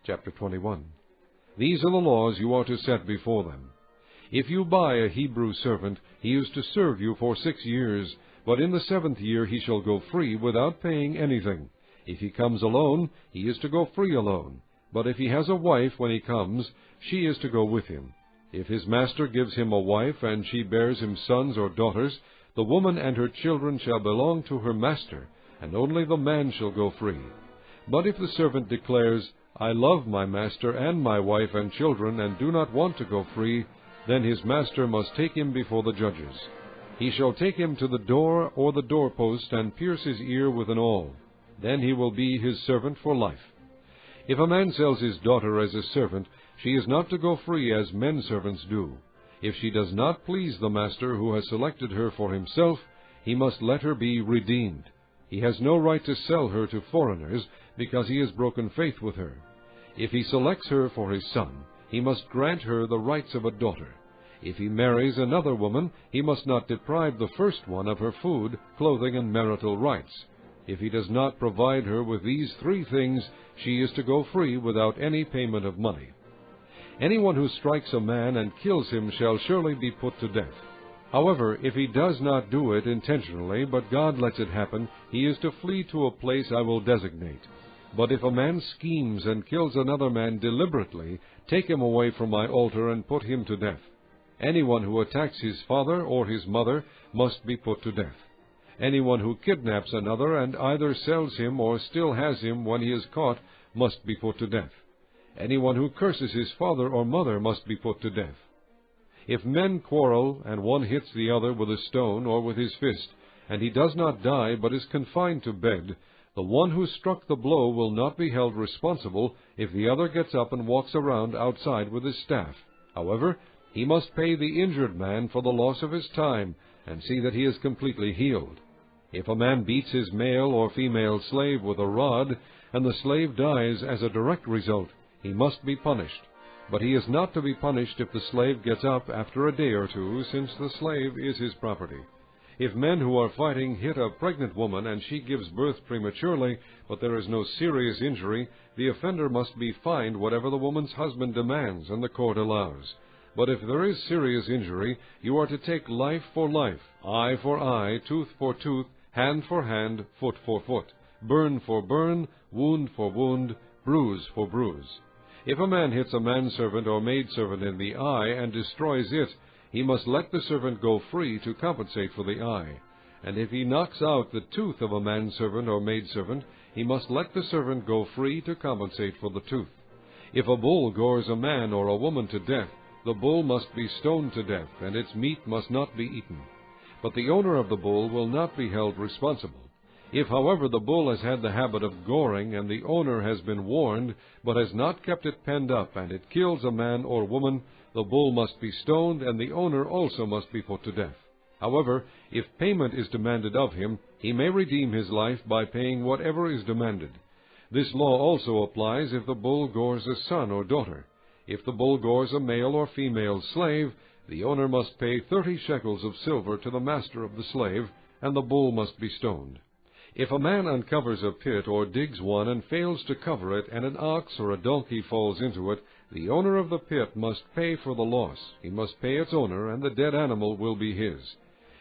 Chapter 21. These are the laws you are to set before them. If you buy a Hebrew servant, he is to serve you for 6 years, but in the 7th year he shall go free without paying anything. If he comes alone, he is to go free alone. But if he has a wife when he comes, she is to go with him. If his master gives him a wife, and she bears him sons or daughters, the woman and her children shall belong to her master, and only the man shall go free. But if the servant declares, I love my master and my wife and children, and do not want to go free, then his master must take him before the judges. He shall take him to the door or the doorpost, and pierce his ear with an awl. Then he will be his servant for life. If a man sells his daughter as a servant, she is not to go free as men servants do. If she does not please the master who has selected her for himself, he must let her be redeemed. He has no right to sell her to foreigners, because he has broken faith with her. If he selects her for his son, he must grant her the rights of a daughter. If he marries another woman, he must not deprive the first one of her food, clothing, and marital rights. If he does not provide her with these 3 things, she is to go free without any payment of money. Anyone who strikes a man and kills him shall surely be put to death. However, if he does not do it intentionally, but God lets it happen, he is to flee to a place I will designate. But if a man schemes and kills another man deliberately, take him away from my altar and put him to death. Anyone who attacks his father or his mother must be put to death. Anyone who kidnaps another and either sells him or still has him when he is caught must be put to death. Anyone who curses his father or mother must be put to death. If men quarrel, and one hits the other with a stone or with his fist, and he does not die but is confined to bed, the one who struck the blow will not be held responsible if the other gets up and walks around outside with his staff. However, he must pay the injured man for the loss of his time, and see that he is completely healed. If a man beats his male or female slave with a rod, and the slave dies as a direct result, he must be punished. But he is not to be punished if the slave gets up after a day or 2, since the slave is his property. If men who are fighting hit a pregnant woman and she gives birth prematurely, but there is no serious injury, the offender must be fined whatever the woman's husband demands and the court allows. But if there is serious injury, you are to take life for life, eye for eye, tooth for tooth, hand for hand, foot for foot, burn for burn, wound for wound, bruise for bruise. If a man hits a manservant or maidservant in the eye and destroys it, he must let the servant go free to compensate for the eye. And if he knocks out the tooth of a manservant or maidservant, he must let the servant go free to compensate for the tooth. If a bull gores a man or a woman to death, the bull must be stoned to death, and its meat must not be eaten. But the owner of the bull will not be held responsible. If, however, the bull has had the habit of goring, and the owner has been warned, but has not kept it penned up, and it kills a man or woman, the bull must be stoned, and the owner also must be put to death. However, if payment is demanded of him, he may redeem his life by paying whatever is demanded. This law also applies if the bull gores a son or daughter. If the bull gores a male or female slave, the owner must pay 30 shekels of silver to the master of the slave, and the bull must be stoned. If a man uncovers a pit or digs one and fails to cover it, and an ox or a donkey falls into it, the owner of the pit must pay for the loss. He must pay its owner, and the dead animal will be his.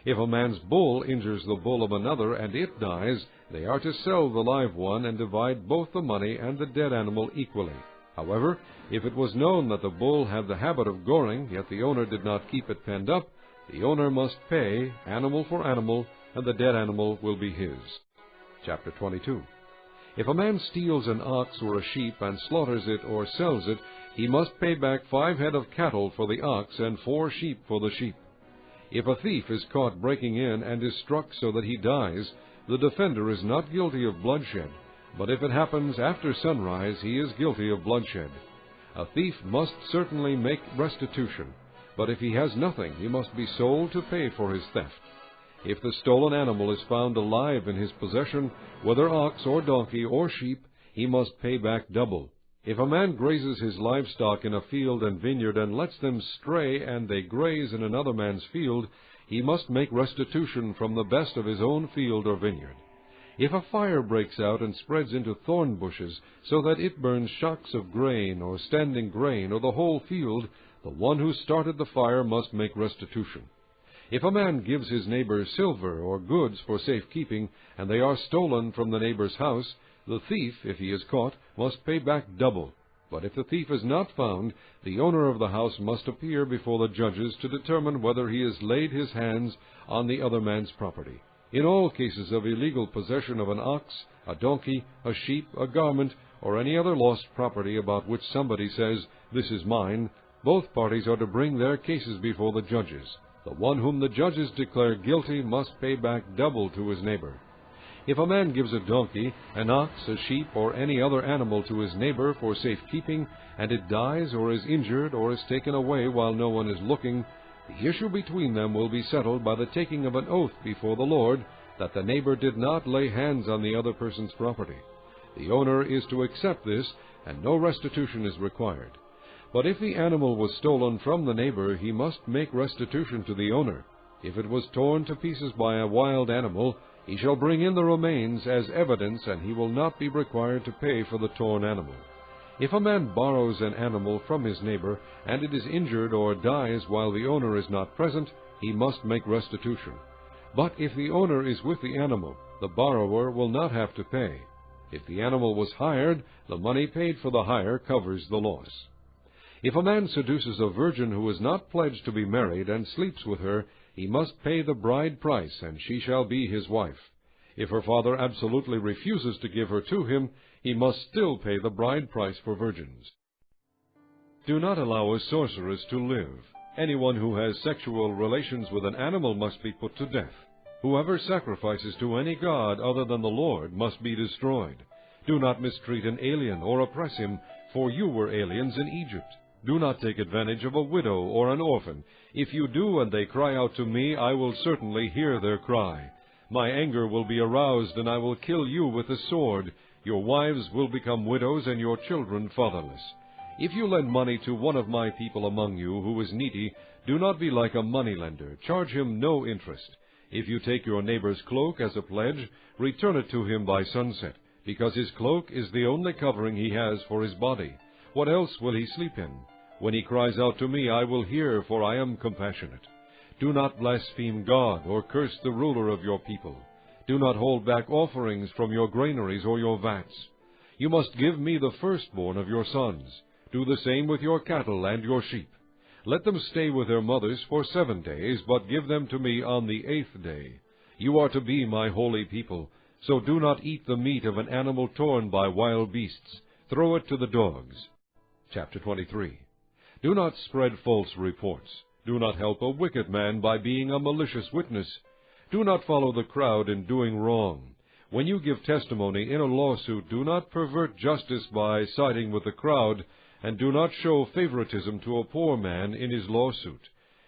If a man's bull injures the bull of another, and it dies, they are to sell the live one and divide both the money and the dead animal equally. However, if it was known that the bull had the habit of goring, yet the owner did not keep it penned up, the owner must pay, animal for animal, and the dead animal will be his. Chapter 22. If a man steals an ox or a sheep and slaughters it or sells it, he must pay back 5 head of cattle for the ox and 4 sheep for the sheep. If a thief is caught breaking in and is struck so that he dies, the defender is not guilty of bloodshed, but if it happens after sunrise, he is guilty of bloodshed. A thief must certainly make restitution, but if he has nothing, he must be sold to pay for his theft. If the stolen animal is found alive in his possession, whether ox or donkey or sheep, he must pay back double. If a man grazes his livestock in a field and vineyard and lets them stray and they graze in another man's field, he must make restitution from the best of his own field or vineyard. If a fire breaks out and spreads into thorn bushes, so that it burns shocks of grain, or standing grain, or the whole field, the one who started the fire must make restitution. If a man gives his neighbor silver or goods for safekeeping, and they are stolen from the neighbor's house, the thief, if he is caught, must pay back double. But if the thief is not found, the owner of the house must appear before the judges to determine whether he has laid his hands on the other man's property. In all cases of illegal possession of an ox, a donkey, a sheep, a garment, or any other lost property about which somebody says, "This is mine," both parties are to bring their cases before the judges. The one whom the judges declare guilty must pay back double to his neighbor. If a man gives a donkey, an ox, a sheep, or any other animal to his neighbor for safekeeping, and it dies or is injured or is taken away while no one is looking, the issue between them will be settled by the taking of an oath before the Lord that the neighbor did not lay hands on the other person's property. The owner is to accept this, and no restitution is required. But if the animal was stolen from the neighbor, he must make restitution to the owner. If it was torn to pieces by a wild animal, he shall bring in the remains as evidence, and he will not be required to pay for the torn animal. If a man borrows an animal from his neighbor, and it is injured or dies while the owner is not present, he must make restitution. But if the owner is with the animal, the borrower will not have to pay. If the animal was hired, the money paid for the hire covers the loss. If a man seduces a virgin who is not pledged to be married and sleeps with her, he must pay the bride price, and she shall be his wife. If her father absolutely refuses to give her to him, he must still pay the bride price for virgins. Do not allow a sorceress to live. Anyone who has sexual relations with an animal must be put to death. Whoever sacrifices to any god other than the Lord must be destroyed. Do not mistreat an alien or oppress him, for you were aliens in Egypt. Do not take advantage of a widow or an orphan. If you do and they cry out to me, I will certainly hear their cry. My anger will be aroused, and I will kill you with the sword. Your wives will become widows, and your children fatherless. If you lend money to one of my people among you who is needy, do not be like a moneylender. Charge him no interest. If you take your neighbor's cloak as a pledge, return it to him by sunset, because his cloak is the only covering he has for his body. What else will he sleep in? When he cries out to me, I will hear, for I am compassionate. Do not blaspheme God or curse the ruler of your people. Do not hold back offerings from your granaries or your vats. You must give me the firstborn of your sons. Do the same with your cattle and your sheep. Let them stay with their mothers for 7 days, but give them to me on the 8th day. You are to be my holy people, so do not eat the meat of an animal torn by wild beasts. Throw it to the dogs. Chapter 23. Do not spread false reports. Do not help a wicked man by being a malicious witness. Do not follow the crowd in doing wrong. When you give testimony in a lawsuit, do not pervert justice by siding with the crowd, and do not show favoritism to a poor man in his lawsuit.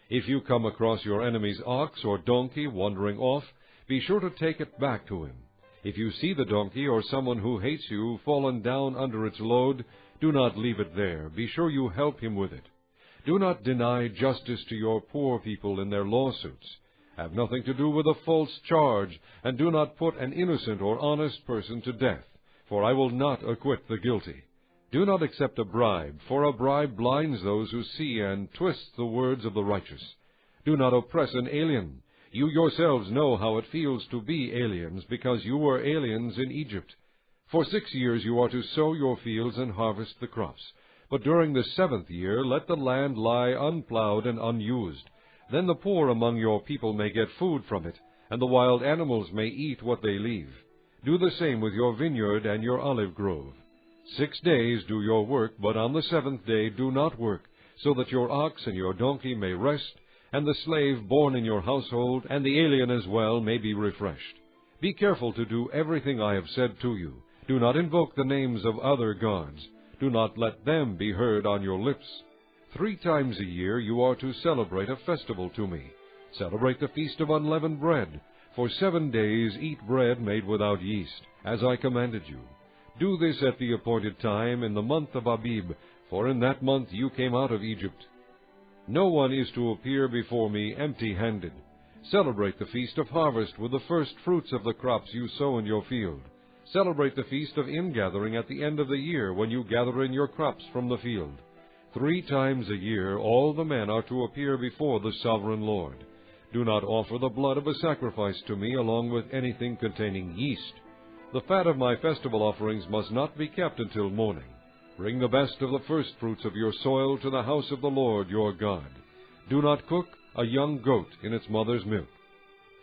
If you come across your enemy's ox or donkey wandering off, be sure to take it back to him. If you see the donkey or someone who hates you fallen down under its load, do not leave it there. Be sure you help him with it. Do not deny justice to your poor people in their lawsuits. Have nothing to do with a false charge, and do not put an innocent or honest person to death, for I will not acquit the guilty. Do not accept a bribe, for a bribe blinds those who see and twists the words of the righteous. Do not oppress an alien. You yourselves know how it feels to be aliens, because you were aliens in Egypt. For 6 years you are to sow your fields and harvest the crops. But during the 7th year let the land lie unplowed and unused. Then the poor among your people may get food from it, and the wild animals may eat what they leave. Do the same with your vineyard and your olive grove. 6 days do your work, but on the 7th day do not work, so that your ox and your donkey may rest, and the slave born in your household, and the alien as well, may be refreshed. Be careful to do everything I have said to you. Do not invoke the names of other gods. Do not let them be heard on your lips. 3 times a year you are to celebrate a festival to me. Celebrate the Feast of Unleavened Bread. For 7 days eat bread made without yeast, as I commanded you. Do this at the appointed time in the month of Abib, for in that month you came out of Egypt. No one is to appear before me empty-handed. Celebrate the feast of harvest with the first fruits of the crops you sow in your field. Celebrate the feast of ingathering at the end of the year, when you gather in your crops from the field. 3 times a year all the men are to appear before the sovereign Lord. Do not offer the blood of a sacrifice to me along with anything containing yeast. The fat of my festival offerings must not be kept until morning. Bring the best of the first fruits of your soil to the house of the Lord your God. Do not cook a young goat in its mother's milk.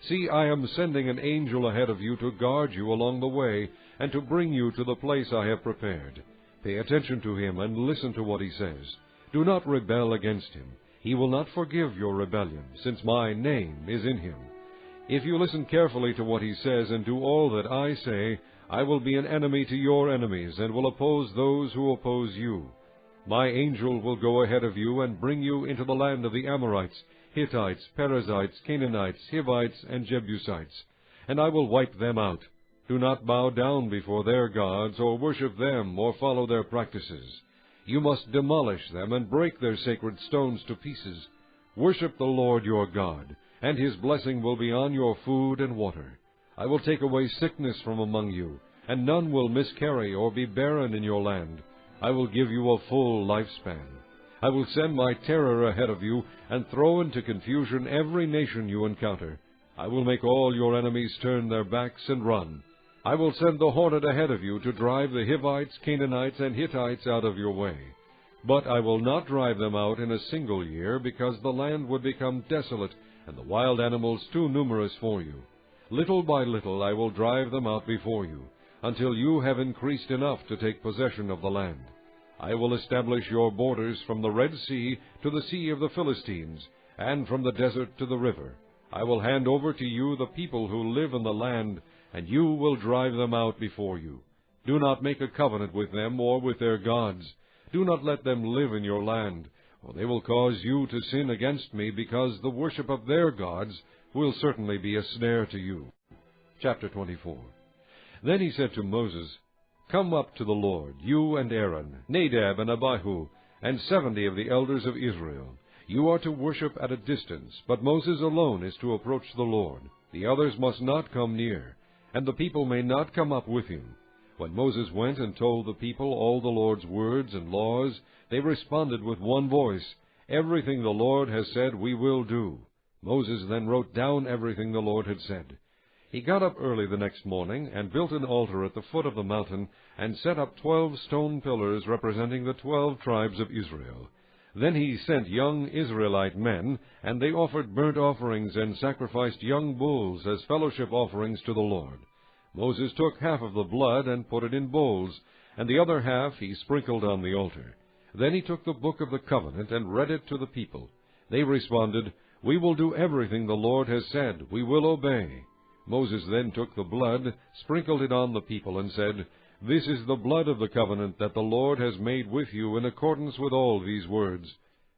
See, I am sending an angel ahead of you to guard you along the way and to bring you to the place I have prepared. Pay attention to him and listen to what he says. Do not rebel against him. He will not forgive your rebellion, since my name is in him. If you listen carefully to what he says and do all that I say, I will be an enemy to your enemies and will oppose those who oppose you. My angel will go ahead of you and bring you into the land of the Amorites, Hittites, Perizzites, Canaanites, Hivites, and Jebusites, and I will wipe them out. Do not bow down before their gods, or worship them, or follow their practices. You must demolish them and break their sacred stones to pieces. Worship the Lord your God, and his blessing will be on your food and water. I will take away sickness from among you, and none will miscarry or be barren in your land. I will give you a full lifespan. I will send my terror ahead of you, and throw into confusion every nation you encounter. I will make all your enemies turn their backs and run. I will send the hornet ahead of you to drive the Hivites, Canaanites, and Hittites out of your way. But I will not drive them out in a single year, because the land would become desolate, and the wild animals too numerous for you. Little by little I will drive them out before you, until you have increased enough to take possession of the land. I will establish your borders from the Red Sea to the Sea of the Philistines, and from the desert to the river. I will hand over to you the people who live in the land, and you will drive them out before you. Do not make a covenant with them or with their gods. Do not let them live in your land, or they will cause you to sin against me, because the worship of their gods will certainly be a snare to you. Chapter 24. Then he said to Moses, Come up to the Lord, you and Aaron, Nadab and Abihu, and 70 of the elders of Israel. You are to worship at a distance, but Moses alone is to approach the Lord. The others must not come near, and the people may not come up with him. When Moses went and told the people all the Lord's words and laws, they responded with one voice, Everything the Lord has said we will do. Moses then wrote down everything the Lord had said. He got up early the next morning and built an altar at the foot of the mountain and set up 12 stone pillars representing the 12 tribes of Israel. Then he sent young Israelite men, and they offered burnt offerings and sacrificed young bulls as fellowship offerings to the Lord. Moses took half of the blood and put it in bowls, and the other half he sprinkled on the altar. Then he took the book of the covenant and read it to the people. They responded, We will do everything the Lord has said. We will obey. Moses then took the blood, sprinkled it on the people, and said, This is the blood of the covenant that the Lord has made with you in accordance with all these words.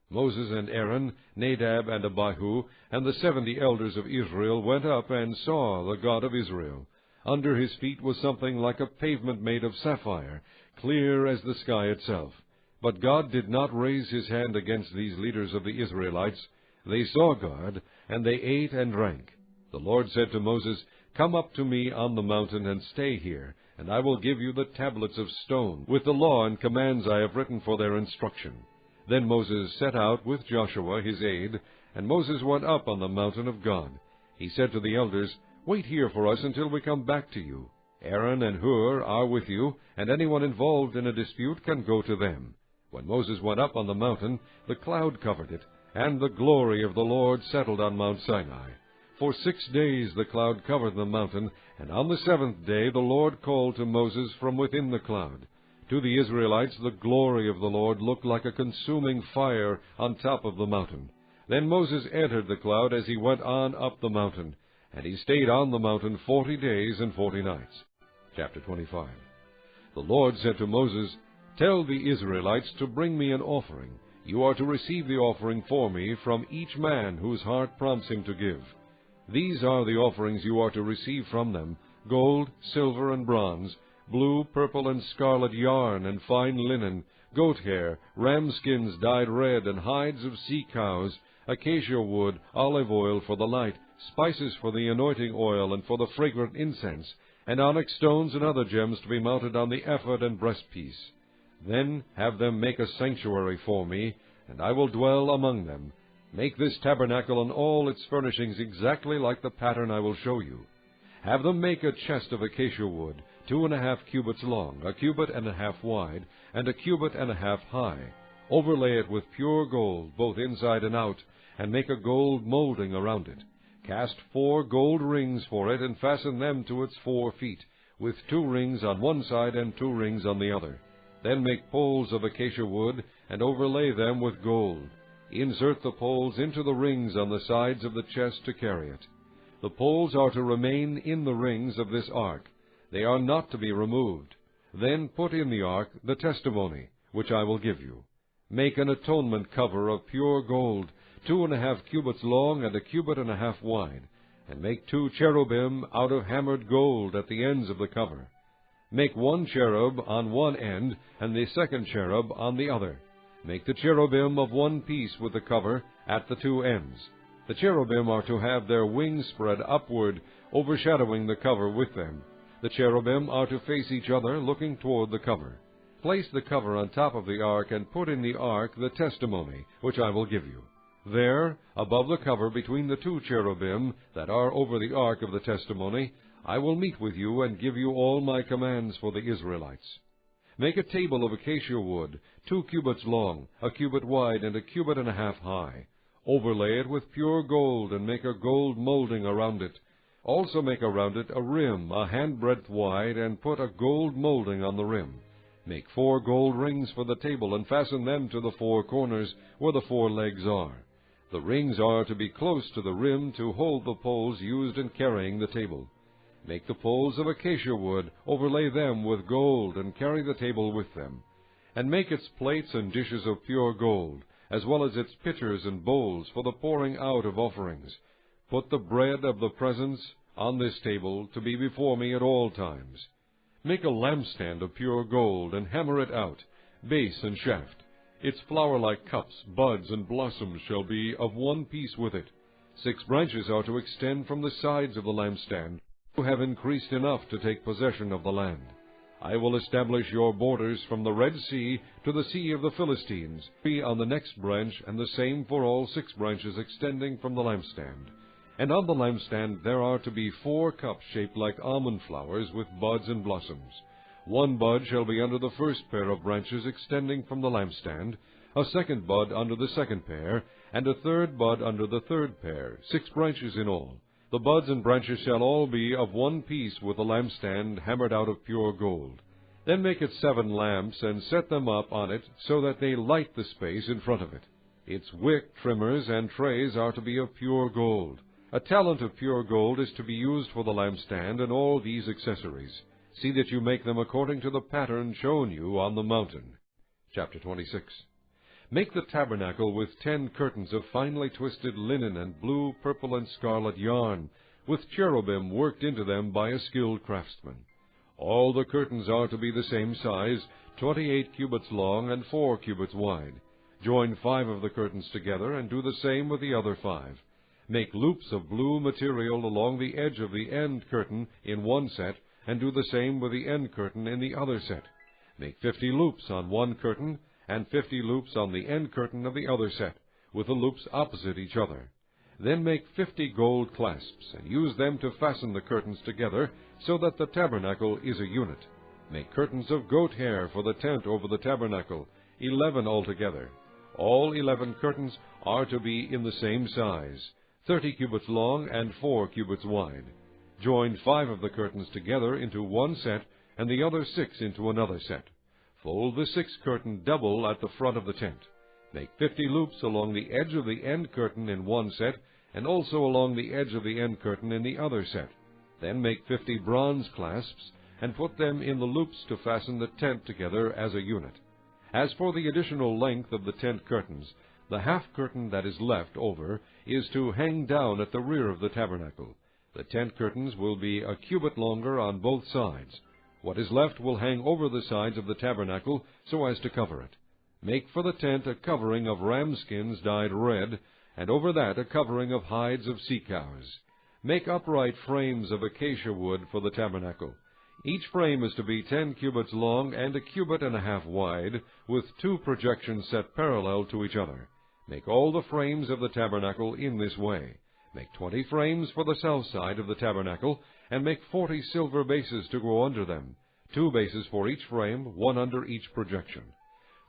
Moses and Aaron, Nadab and Abihu, and the 70 elders of Israel went up and saw the God of Israel. Under his feet was something like a pavement made of sapphire, clear as the sky itself. But God did not raise his hand against these leaders of the Israelites. They saw God, and they ate and drank. The Lord said to Moses, Come up to me on the mountain and stay here, and I will give you the tablets of stone, with the law and commands I have written for their instruction. Then Moses set out with Joshua his aide, and Moses went up on the mountain of God. He said to the elders, Wait here for us until we come back to you. Aaron and Hur are with you, and anyone involved in a dispute can go to them. When Moses went up on the mountain, the cloud covered it, and the glory of the Lord settled on Mount Sinai. For 6 days the cloud covered the mountain, and on the 7th day the Lord called to Moses from within the cloud. To the Israelites the glory of the Lord looked like a consuming fire on top of the mountain. Then Moses entered the cloud as he went on up the mountain, and he stayed on the mountain 40 days and 40 nights. Chapter 25. The Lord said to Moses, Tell the Israelites to bring me an offering. You are to receive the offering for me from each man whose heart prompts him to give. These are the offerings you are to receive from them: gold, silver, and bronze, blue, purple, and scarlet yarn, and fine linen, goat hair, ram skins dyed red, and hides of sea cows, acacia wood, olive oil for the light, spices for the anointing oil and for the fragrant incense, and onyx stones and other gems to be mounted on the ephod and breastpiece. Then have them make a sanctuary for me, and I will dwell among them. Make this tabernacle and all its furnishings exactly like the pattern I will show you. Have them make a chest of acacia wood, 2.5 cubits long, 1.5 cubits wide, and 1.5 cubits high. Overlay it with pure gold, both inside and out, and make a gold molding around it. Cast 4 gold rings for it, and fasten them to its 4 feet, with 2 rings on one side and 2 rings on the other. Then make poles of acacia wood, and overlay them with gold. Insert the poles into the rings on the sides of the chest to carry it. The poles are to remain in the rings of this ark. They are not to be removed. Then put in the ark the testimony, which I will give you. Make an atonement cover of pure gold, 2.5 cubits long and 1.5 cubits wide, and make 2 cherubim out of hammered gold at the ends of the cover. Make 1 cherub on one end, and the second cherub on the other. Make the cherubim of one piece with the cover at the 2 ends. The cherubim are to have their wings spread upward, overshadowing the cover with them. The cherubim are to face each other, looking toward the cover. Place the cover on top of the ark, and put in the ark the testimony, which I will give you. There, above the cover between the 2 cherubim that are over the ark of the testimony, I will meet with you and give you all my commands for the Israelites. Make a table of acacia wood, 2 cubits long, 1 cubit wide, and 1.5 cubits high. Overlay it with pure gold, and make a gold molding around it. Also make around it a rim, a handbreadth wide, and put a gold molding on the rim. Make 4 gold rings for the table, and fasten them to the 4 corners, where the 4 legs are. The rings are to be close to the rim to hold the poles used in carrying the table. Make the poles of acacia wood, overlay them with gold, and carry the table with them. And make its plates and dishes of pure gold, as well as its pitchers and bowls for the pouring out of offerings. Put the bread of the presence on this table to be before me at all times. Make a lampstand of pure gold, and hammer it out, base and shaft. Its flower-like cups, buds, and blossoms shall be of one piece with it. 6 branches are to extend from the sides of the lampstand, who have increased enough to take possession of the land. I will establish your borders from the Red Sea to the Sea of the Philistines, 3 on the next branch, and the same for all 6 branches extending from the lampstand. And on the lampstand there are to be 4 cups shaped like almond flowers with buds and blossoms. 1 bud shall be under the first pair of branches extending from the lampstand, a 2nd bud under the 2nd pair, and a 3rd bud under the 3rd pair, 6 branches in all. The buds and branches shall all be of one piece with the lampstand hammered out of pure gold. Then make it 7 lamps, and set them up on it, so that they light the space in front of it. Its wick, trimmers, and trays are to be of pure gold. A talent of pure gold is to be used for the lampstand and all these accessories. See that you make them according to the pattern shown you on the mountain. Chapter 26. Make the tabernacle with 10 curtains of finely twisted linen and blue, purple, and scarlet yarn, with cherubim worked into them by a skilled craftsman. All the curtains are to be the same size, 28 cubits long and 4 cubits wide. Join 5 of the curtains together, and do the same with the other 5. Make loops of blue material along the edge of the end curtain in one set, and do the same with the end curtain in the other set. Make 50 loops on one curtain, and 50 loops on the end curtain of the other set, with the loops opposite each other. Then make 50 gold clasps, and use them to fasten the curtains together, so that the tabernacle is a unit. Make curtains of goat hair for the tent over the tabernacle, 11 altogether. All 11 curtains are to be in the same size, 30 cubits long and 4 cubits wide. Join 5 of the curtains together into one set, and the other 6 into another set. Fold the 6th curtain double at the front of the tent. Make 50 loops along the edge of the end curtain in one set, and also along the edge of the end curtain in the other set. Then make 50 bronze clasps, and put them in the loops to fasten the tent together as a unit. As for the additional length of the tent curtains, the half curtain that is left over is to hang down at the rear of the tabernacle. The tent curtains will be a cubit longer on both sides. What is left will hang over the sides of the tabernacle so as to cover it. Make for the tent a covering of ram skins dyed red, and over that a covering of hides of sea cows. make upright frames of acacia wood for the tabernacle. Each frame is to be 10 cubits long and a cubit and a half wide, with 2 projections set parallel to each other. Make all the frames of the tabernacle in this way. Make 20 frames for the south side of the tabernacle, and make 40 silver bases to go under them, 2 bases for each frame, 1 under each projection.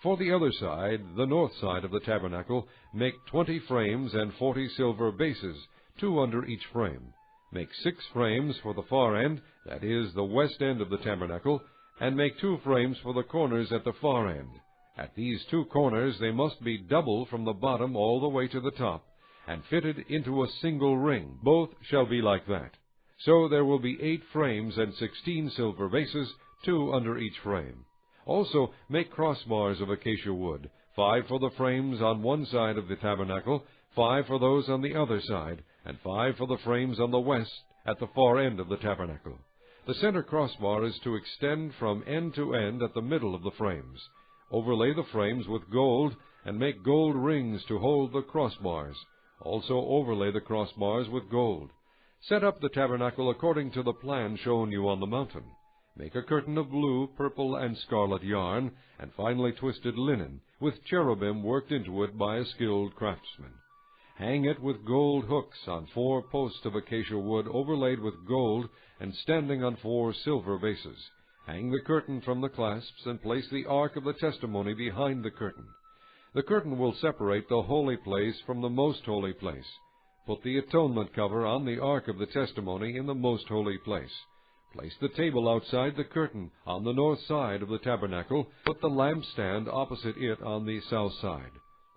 For the other side, the north side of the tabernacle, make 20 frames and 40 silver bases, 2 under each frame. Make 6 frames for the far end, that is, the west end of the tabernacle, and make 2 frames for the corners at the far end. At these 2 corners they must be double from the bottom all the way to the top, and fitted into a single ring. Both shall be like that. So there will be 8 frames and 16 silver bases, 2 under each frame. Also make crossbars of acacia wood, 5 for the frames on one side of the tabernacle, 5 for those on the other side, and 5 for the frames on the west at the far end of the tabernacle. The center crossbar is to extend from end to end at the middle of the frames. Overlay the frames with gold, and make gold rings to hold the crossbars. Also overlay the crossbars with gold. Set up the tabernacle according to the plan shown you on the mountain. Make a curtain of blue, purple, and scarlet yarn, and finely twisted linen, with cherubim worked into it by a skilled craftsman. Hang it with gold hooks on 4 posts of acacia wood overlaid with gold and standing on 4 silver bases. Hang the curtain from the clasps and place the ark of the testimony behind the curtain. The curtain will separate the holy place from the most holy place. Put the atonement cover on the ark of the testimony in the most holy place. Place the table outside the curtain on the north side of the tabernacle. Put the lampstand opposite it on the south side.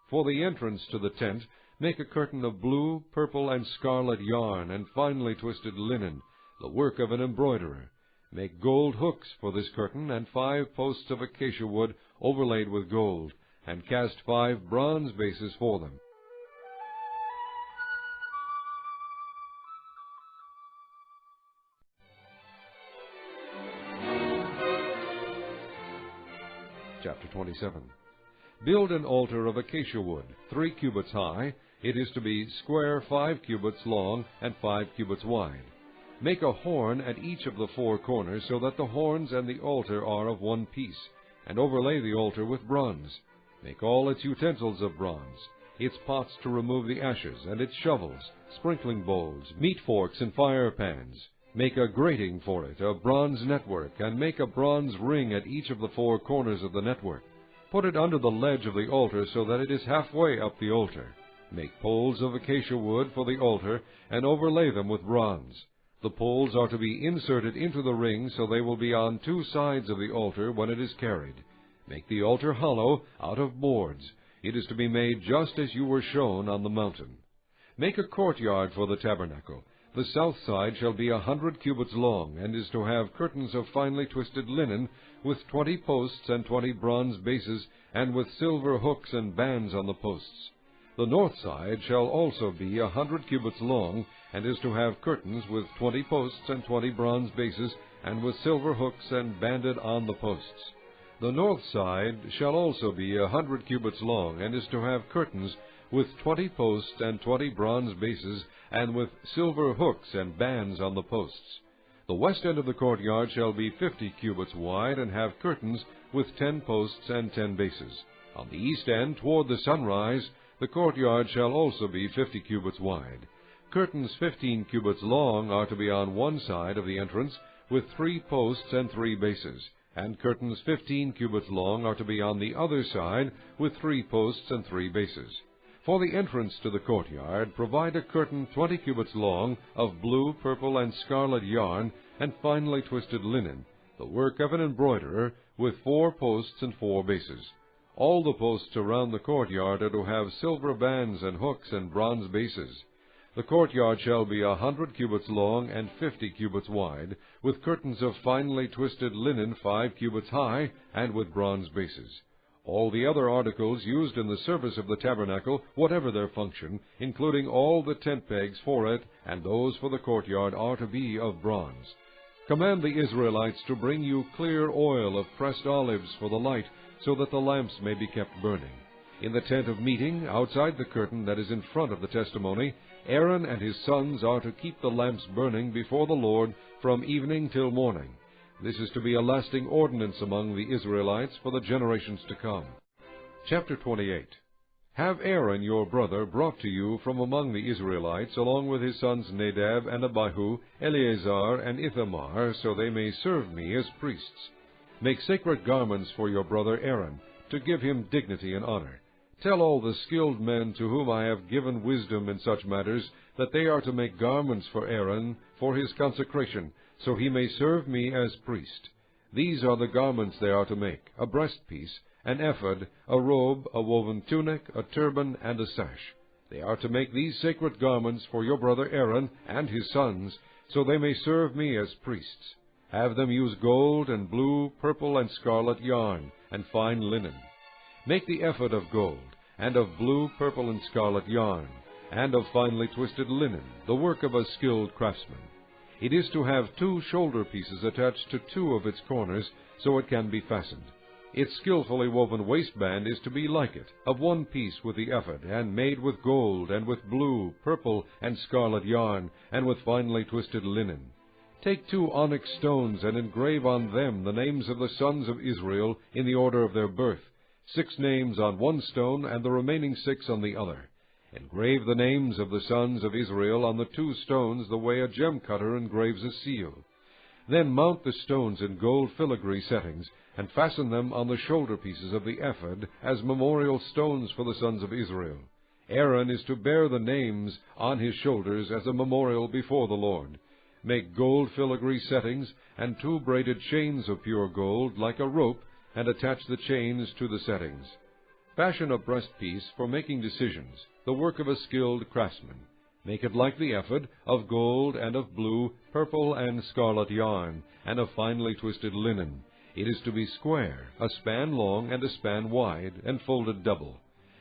For the entrance to the tent, make a curtain of blue, purple, and scarlet yarn and finely twisted linen, the work of an embroiderer. Make gold hooks for this curtain and 5 posts of acacia wood overlaid with gold, and cast 5 bronze bases for them. Chapter 27. Build an altar of acacia wood, 3 cubits high. It is to be square 5 cubits long and 5 cubits wide. Make a horn at each of the 4 corners, so that the horns and the altar are of one piece, and overlay the altar with bronze. Make all its utensils of bronze, its pots to remove the ashes, and its shovels, sprinkling bowls, meat forks, and fire pans. Make a grating for it, a bronze network, and make a bronze ring at each of the 4 corners of the network. Put it under the ledge of the altar so that it is halfway up the altar. Make poles of acacia wood for the altar, and overlay them with bronze. The poles are to be inserted into the ring so they will be on 2 sides of the altar when it is carried. Make the altar hollow, out of boards. It is to be made just as you were shown on the mountain. Make a courtyard for the tabernacle. The south side shall be 100 cubits long, and is to have curtains of finely twisted linen, with 20 posts and 20 bronze bases, and with silver hooks and bands on the posts. The north side shall also be 100 cubits long, and is to have curtains with 20 posts and 20 bronze bases, and with silver hooks and banded on the posts. The north side shall also be 100 cubits long, and is to have curtains with 20 posts and 20 bronze bases, and with silver hooks and bands on the posts. The west end of the courtyard shall be 50 cubits wide, and have curtains with 10 posts and 10 bases. On the east end, toward the sunrise, the courtyard shall also be 50 cubits wide. Curtains 15 cubits long are to be on one side of the entrance, with 3 posts and 3 bases, and curtains 15 cubits long are to be on the other side, with 3 posts and 3 bases. For the entrance to the courtyard, provide a curtain 20 cubits long, of blue, purple, and scarlet yarn, and finely twisted linen, the work of an embroiderer, with 4 posts and 4 bases. All the posts around the courtyard are to have silver bands and hooks and bronze bases. The courtyard shall be 100 cubits long and 50 cubits wide, with curtains of finely twisted linen 5 cubits high, and with bronze bases. All the other articles used in the service of the tabernacle, whatever their function, including all the tent pegs for it, and those for the courtyard, are to be of bronze. Command the Israelites to bring you clear oil of pressed olives for the light, so that the lamps may be kept burning. In the tent of meeting, outside the curtain that is in front of the testimony, Aaron and his sons are to keep the lamps burning before the Lord from evening till morning. This is to be a lasting ordinance among the Israelites for the generations to come. Chapter 28. Have Aaron your brother brought to you from among the Israelites, along with his sons Nadab and Abihu, Eleazar and Ithamar, so they may serve me as priests. Make sacred garments for your brother Aaron, to give him dignity and honor. Tell all the skilled men to whom I have given wisdom in such matters, that they are to make garments for Aaron for his consecration, so he may serve me as priest. These are the garments they are to make: a breastpiece, an ephod, a robe, a woven tunic, a turban, and a sash. They are to make these sacred garments for your brother Aaron and his sons, so they may serve me as priests. Have them use gold and blue, purple, and scarlet yarn, and fine linen. Make the ephod of gold, and of blue, purple, and scarlet yarn, and of finely twisted linen, the work of a skilled craftsman. It is to have 2 shoulder pieces attached to 2 of its corners, so it can be fastened. Its skillfully woven waistband is to be like it, of 1 piece with the ephod, and made with gold, and with blue, purple, and scarlet yarn, and with finely twisted linen. Take 2 onyx stones, and engrave on them the names of the sons of Israel in the order of their birth, 6 names on 1 stone, and the remaining 6 on the other. Engrave the names of the sons of Israel on the 2 stones the way a gem-cutter engraves a seal. Then mount the stones in gold filigree settings, and fasten them on the shoulder pieces of the ephod as memorial stones for the sons of Israel. Aaron is to bear the names on his shoulders as a memorial before the Lord. Make gold filigree settings, and 2 braided chains of pure gold, like a rope, and attach the chains to the settings. Fashion a breastpiece for making decisions, the work of a skilled craftsman. Make it like the ephod, of gold and of blue, purple, and scarlet yarn, and of finely twisted linen. It is to be square, a span long and a span wide, and folded double.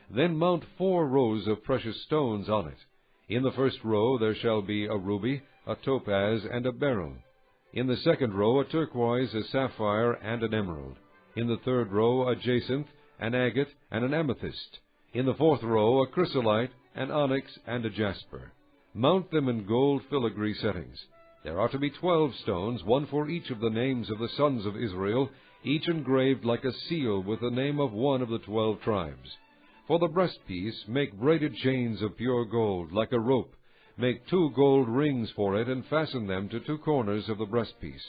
Then mount 4 rows of precious stones on it. In the first row there shall be a ruby, a topaz, and a beryl. In the second row a turquoise, a sapphire, and an emerald. In the third row a jacinth, an agate, and an amethyst. In the fourth row a chrysolite, an onyx, and a jasper. Mount them in gold filigree settings. There are to be 12 stones, 1 for each of the names of the sons of Israel, each engraved like a seal with the name of one of the 12 tribes. For the breastpiece make braided chains of pure gold, like a rope. Make 2 gold rings for it, and fasten them to 2 corners of the breastpiece.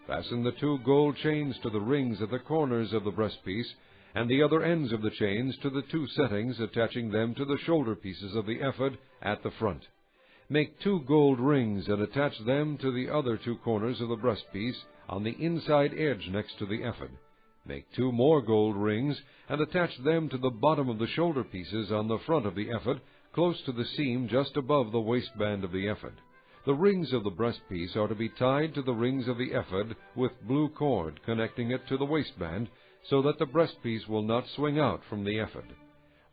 Fasten the 2 gold chains to the rings at the corners of the breastpiece, and the other ends of the chains to the 2 settings, attaching them to the shoulder pieces of the ephod at the front. Make 2 gold rings, and attach them to the other 2 corners of the breastpiece on the inside edge next to the ephod. Make 2 more gold rings, and attach them to the bottom of the shoulder pieces on the front of the ephod, close to the seam just above the waistband of the ephod. The rings of the breastpiece are to be tied to the rings of the ephod with blue cord, connecting it to the waistband, so that the breastpiece will not swing out from the ephod.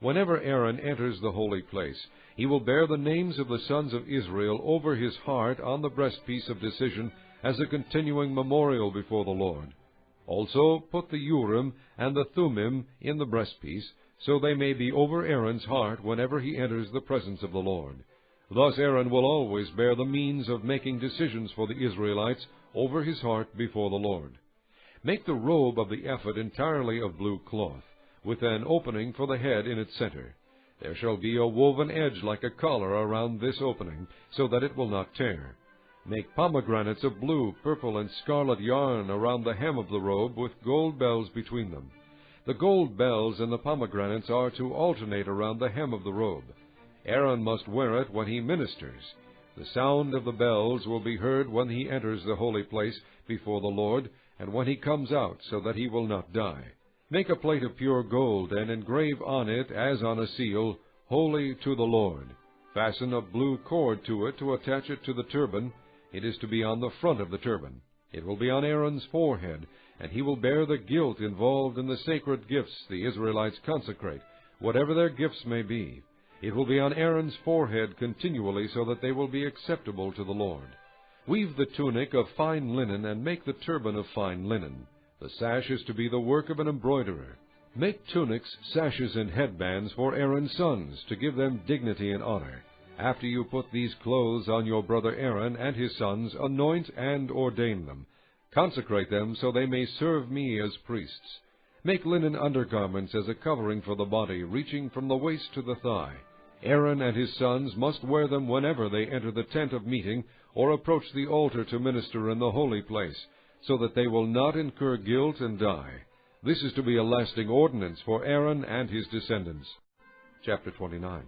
Whenever Aaron enters the holy place, he will bear the names of the sons of Israel over his heart on the breastpiece of decision as a continuing memorial before the Lord. Also put the Urim and the Thummim in the breastpiece, so they may be over Aaron's heart whenever he enters the presence of the Lord. Thus Aaron will always bear the means of making decisions for the Israelites over his heart before the Lord. Make the robe of the ephod entirely of blue cloth, with an opening for the head in its center. There shall be a woven edge like a collar around this opening, so that it will not tear. Make pomegranates of blue, purple, and scarlet yarn around the hem of the robe, with gold bells between them. The gold bells and the pomegranates are to alternate around the hem of the robe. Aaron must wear it when he ministers. The sound of the bells will be heard when he enters the holy place before the Lord, and when he comes out, so that he will not die. Make a plate of pure gold, and engrave on it, as on a seal, Holy to the Lord. Fasten a blue cord to it to attach it to the turban. It is to be on the front of the turban. It will be on Aaron's forehead, and he will bear the guilt involved in the sacred gifts the Israelites consecrate, whatever their gifts may be. It will be on Aaron's forehead continually, so that they will be acceptable to the Lord. Weave the tunic of fine linen, and make the turban of fine linen. The sash is to be the work of an embroiderer. Make tunics, sashes, and headbands for Aaron's sons, to give them dignity and honor. After you put these clothes on your brother Aaron and his sons, anoint and ordain them. Consecrate them so they may serve me as priests. Make linen undergarments as a covering for the body, reaching from the waist to the thigh. Aaron and his sons must wear them whenever they enter the tent of meeting or approach the altar to minister in the holy place, so that they will not incur guilt and die. This is to be a lasting ordinance for Aaron and his descendants. Chapter 29.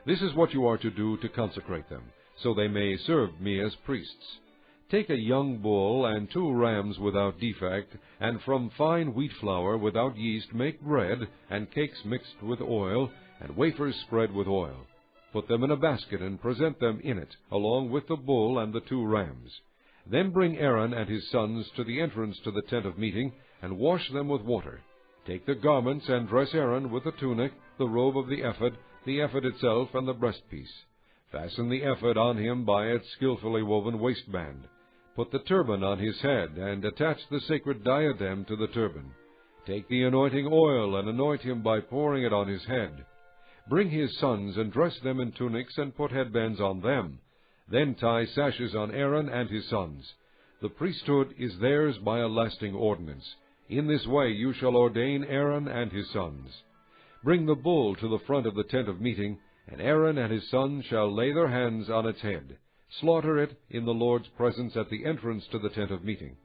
This is what you are to do to consecrate them, so they may serve me as priests. Take a young bull and 2 rams without defect, and from fine wheat flour without yeast make bread, and cakes mixed with oil, and wafers spread with oil. Put them in a basket and present them in it, along with the bull and the 2 rams. Then bring Aaron and his sons to the entrance to the tent of meeting, and wash them with water. Take the garments and dress Aaron with the tunic, the robe of the ephod itself, and the breastpiece. Fasten the ephod on him by its skillfully woven waistband. Put the turban on his head, and attach the sacred diadem to the turban. Take the anointing oil, and anoint him by pouring it on his head. Bring his sons, and dress them in tunics, and put headbands on them. Then tie sashes on Aaron and his sons. The priesthood is theirs by a lasting ordinance. In this way you shall ordain Aaron and his sons. Bring the bull to the front of the tent of meeting, and Aaron and his sons shall lay their hands on its head. Slaughter it in the Lord's presence at the entrance to the tent of meeting.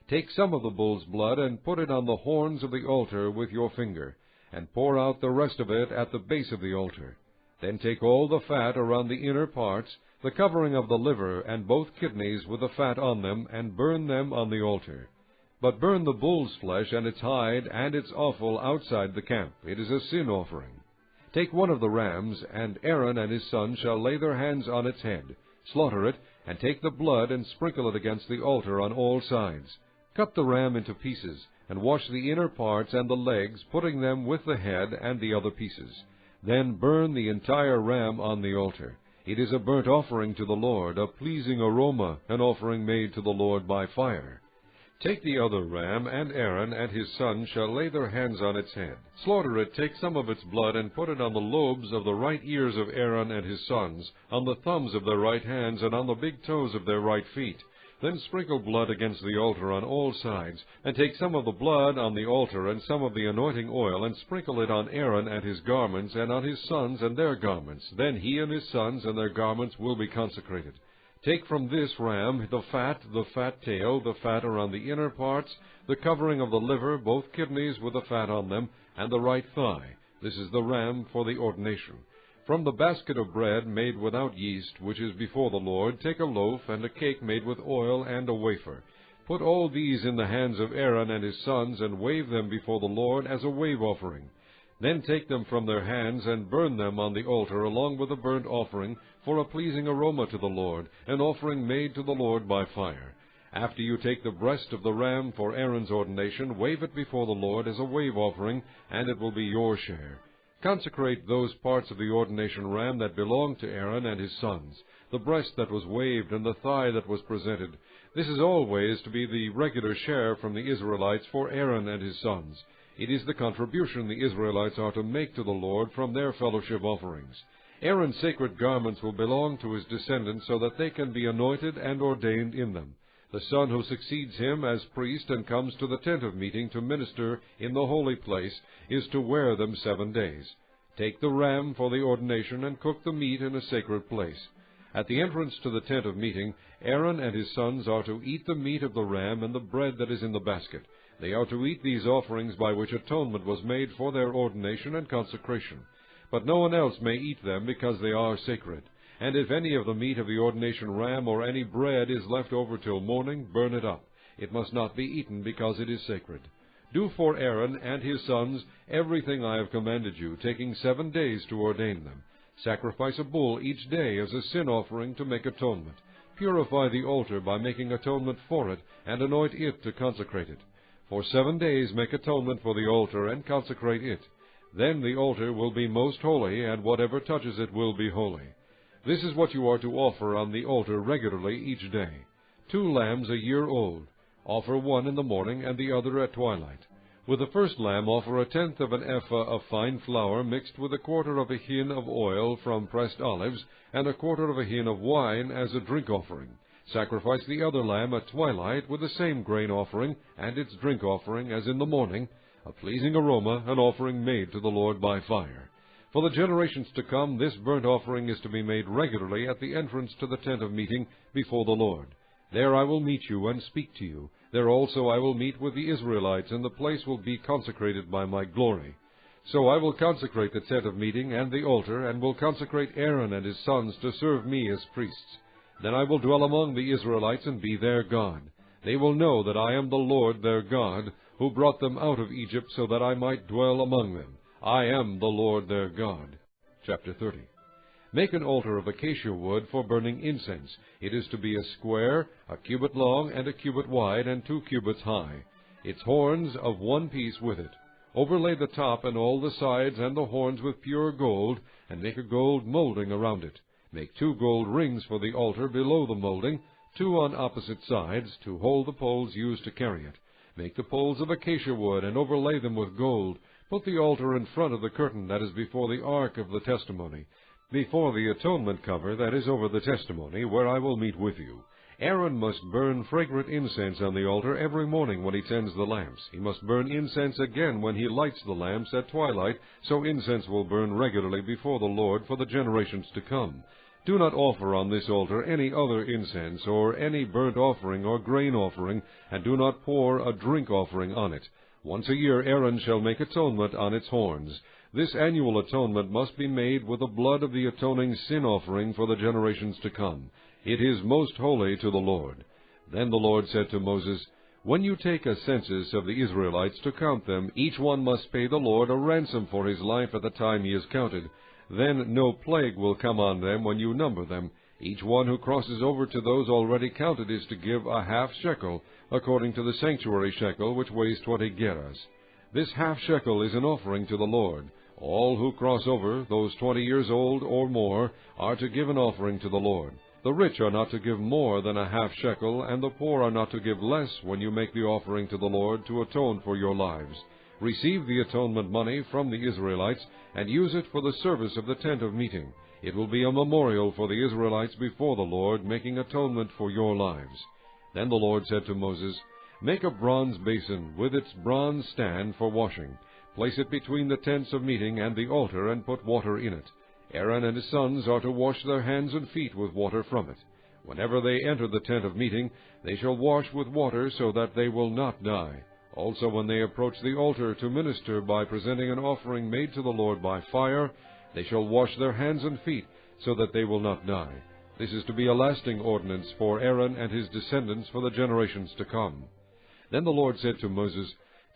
Take some of the bull's blood, and put it on the horns of the altar with your finger, and pour out the rest of it at the base of the altar. Then take all the fat around the inner parts, the covering of the liver, and both kidneys with the fat on them, and burn them on the altar. But burn the bull's flesh and its hide and its offal outside the camp. It is a sin offering. Take one of the rams, and Aaron and his sons shall lay their hands on its head. Slaughter it, and take the blood and sprinkle it against the altar on all sides. Cut the ram into pieces, and wash the inner parts and the legs, putting them with the head and the other pieces. Then burn the entire ram on the altar. It is a burnt offering to the Lord, a pleasing aroma, an offering made to the Lord by fire. Take the other ram, and Aaron and his sons shall lay their hands on its head. Slaughter it, take some of its blood, and put it on the lobes of the right ears of Aaron and his sons, on the thumbs of their right hands, and on the big toes of their right feet. Then sprinkle blood against the altar on all sides, and take some of the blood on the altar and some of the anointing oil, and sprinkle it on Aaron and his garments, and on his sons and their garments. Then he and his sons and their garments will be consecrated. Take from this ram the fat tail, the fat around the inner parts, the covering of the liver, both kidneys with the fat on them, and the right thigh. This is the ram for the ordination. From the basket of bread made without yeast, which is before the Lord, take a loaf and a cake made with oil and a wafer. Put all these in the hands of Aaron and his sons, and wave them before the Lord as a wave offering. Then take them from their hands, and burn them on the altar, along with a burnt offering, for a pleasing aroma to the Lord, an offering made to the Lord by fire. After you take the breast of the ram for Aaron's ordination, wave it before the Lord as a wave offering, and it will be your share. Consecrate those parts of the ordination ram that belong to Aaron and his sons, the breast that was waved and the thigh that was presented. This is always to be the regular share from the Israelites for Aaron and his sons. It is the contribution the Israelites are to make to the Lord from their fellowship offerings. Aaron's sacred garments will belong to his descendants, so that they can be anointed and ordained in them. The son who succeeds him as priest and comes to the tent of meeting to minister in the holy place is to wear them 7 days. Take the ram for the ordination and cook the meat in a sacred place. At the entrance to the tent of meeting, Aaron and his sons are to eat the meat of the ram and the bread that is in the basket. They are to eat these offerings by which atonement was made for their ordination and consecration. But no one else may eat them, because they are sacred. And if any of the meat of the ordination ram or any bread is left over till morning, burn it up. It must not be eaten, because it is sacred. Do for Aaron and his sons everything I have commanded you, taking 7 days to ordain them. Sacrifice a bull each day as a sin offering to make atonement. Purify the altar by making atonement for it, and anoint it to consecrate it. For 7 days make atonement for the altar, and consecrate it. Then the altar will be most holy, and whatever touches it will be holy. This is what you are to offer on the altar regularly each day. 2 lambs a year old. Offer one in the morning and the other at twilight. With the first lamb offer a tenth of an ephah of fine flour mixed with a quarter of a hin of oil from pressed olives, and a quarter of a hin of wine as a drink offering. Sacrifice the other lamb at twilight with the same grain offering and its drink offering as in the morning, a pleasing aroma, an offering made to the Lord by fire. For the generations to come, this burnt offering is to be made regularly at the entrance to the tent of meeting before the Lord. There I will meet you and speak to you. There also I will meet with the Israelites, and the place will be consecrated by my glory. So I will consecrate the tent of meeting and the altar, and will consecrate Aaron and his sons to serve me as priests. Then I will dwell among the Israelites and be their God. They will know that I am the Lord their God, who brought them out of Egypt so that I might dwell among them. I am the Lord their God. Chapter 30. Make an altar of acacia wood for burning incense. It is to be a square, a cubit long, and a cubit wide, and 2 cubits high. Its horns of one piece with it. Overlay the top and all the sides and the horns with pure gold, and make a gold molding around it. Make 2 gold rings for the altar below the molding, 2 on opposite sides, to hold the poles used to carry it. Make the poles of acacia wood, and overlay them with gold. Put the altar in front of the curtain that is before the ark of the testimony, before the atonement cover that is over the testimony, where I will meet with you. Aaron must burn fragrant incense on the altar every morning when he tends the lamps. He must burn incense again when he lights the lamps at twilight, so incense will burn regularly before the Lord for the generations to come. Do not offer on this altar any other incense, or any burnt offering or grain offering, and do not pour a drink offering on it. Once a year Aaron shall make atonement on its horns. This annual atonement must be made with the blood of the atoning sin offering for the generations to come. It is most holy to the Lord. Then the Lord said to Moses, When you take a census of the Israelites to count them, each one must pay the Lord a ransom for his life at the time he is counted. Then no plague will come on them when you number them. Each one who crosses over to those already counted is to give a half shekel, according to the sanctuary shekel, which weighs 20 gerahs. This half shekel is an offering to the Lord. All who cross over, those 20 years old or more, are to give an offering to the Lord. The rich are not to give more than a half shekel, and the poor are not to give less when you make the offering to the Lord to atone for your lives. Receive the atonement money from the Israelites, and use it for the service of the tent of meeting. It will be a memorial for the Israelites before the Lord, making atonement for your lives. Then the Lord said to Moses, Make a bronze basin with its bronze stand for washing. Place it between the tents of meeting and the altar, and put water in it. Aaron and his sons are to wash their hands and feet with water from it. Whenever they enter the tent of meeting, they shall wash with water so that they will not die. Also when they approach the altar to minister by presenting an offering made to the Lord by fire, they shall wash their hands and feet so that they will not die. This is to be a lasting ordinance for Aaron and his descendants for the generations to come. Then the Lord said to Moses,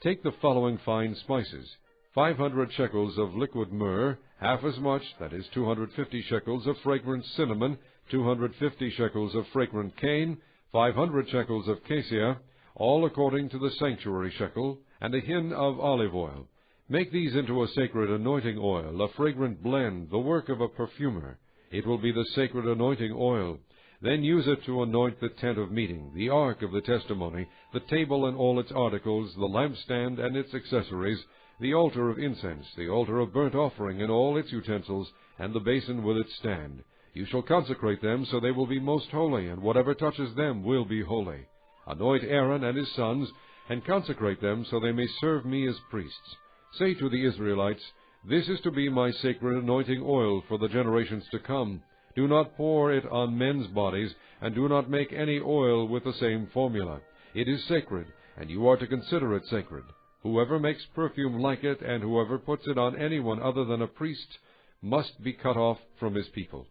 Take the following fine spices, 500 shekels of liquid myrrh, half as much, that is 250 shekels of fragrant cinnamon, 250 shekels of fragrant cane, 500 shekels of cassia, all according to the sanctuary shekel, and a hin of olive oil. Make these into a sacred anointing oil, a fragrant blend, the work of a perfumer. It will be the sacred anointing oil. Then use it to anoint the tent of meeting, the ark of the testimony, the table and all its articles, the lampstand and its accessories, the altar of incense, the altar of burnt offering and all its utensils, and the basin with its stand. You shall consecrate them so they will be most holy, and whatever touches them will be holy. Anoint Aaron and his sons, and consecrate them so they may serve me as priests. Say to the Israelites, This is to be my sacred anointing oil for the generations to come. Do not pour it on men's bodies, and do not make any oil with the same formula. It is sacred, and you are to consider it sacred. Whoever makes perfume like it, and whoever puts it on anyone other than a priest, must be cut off from his people.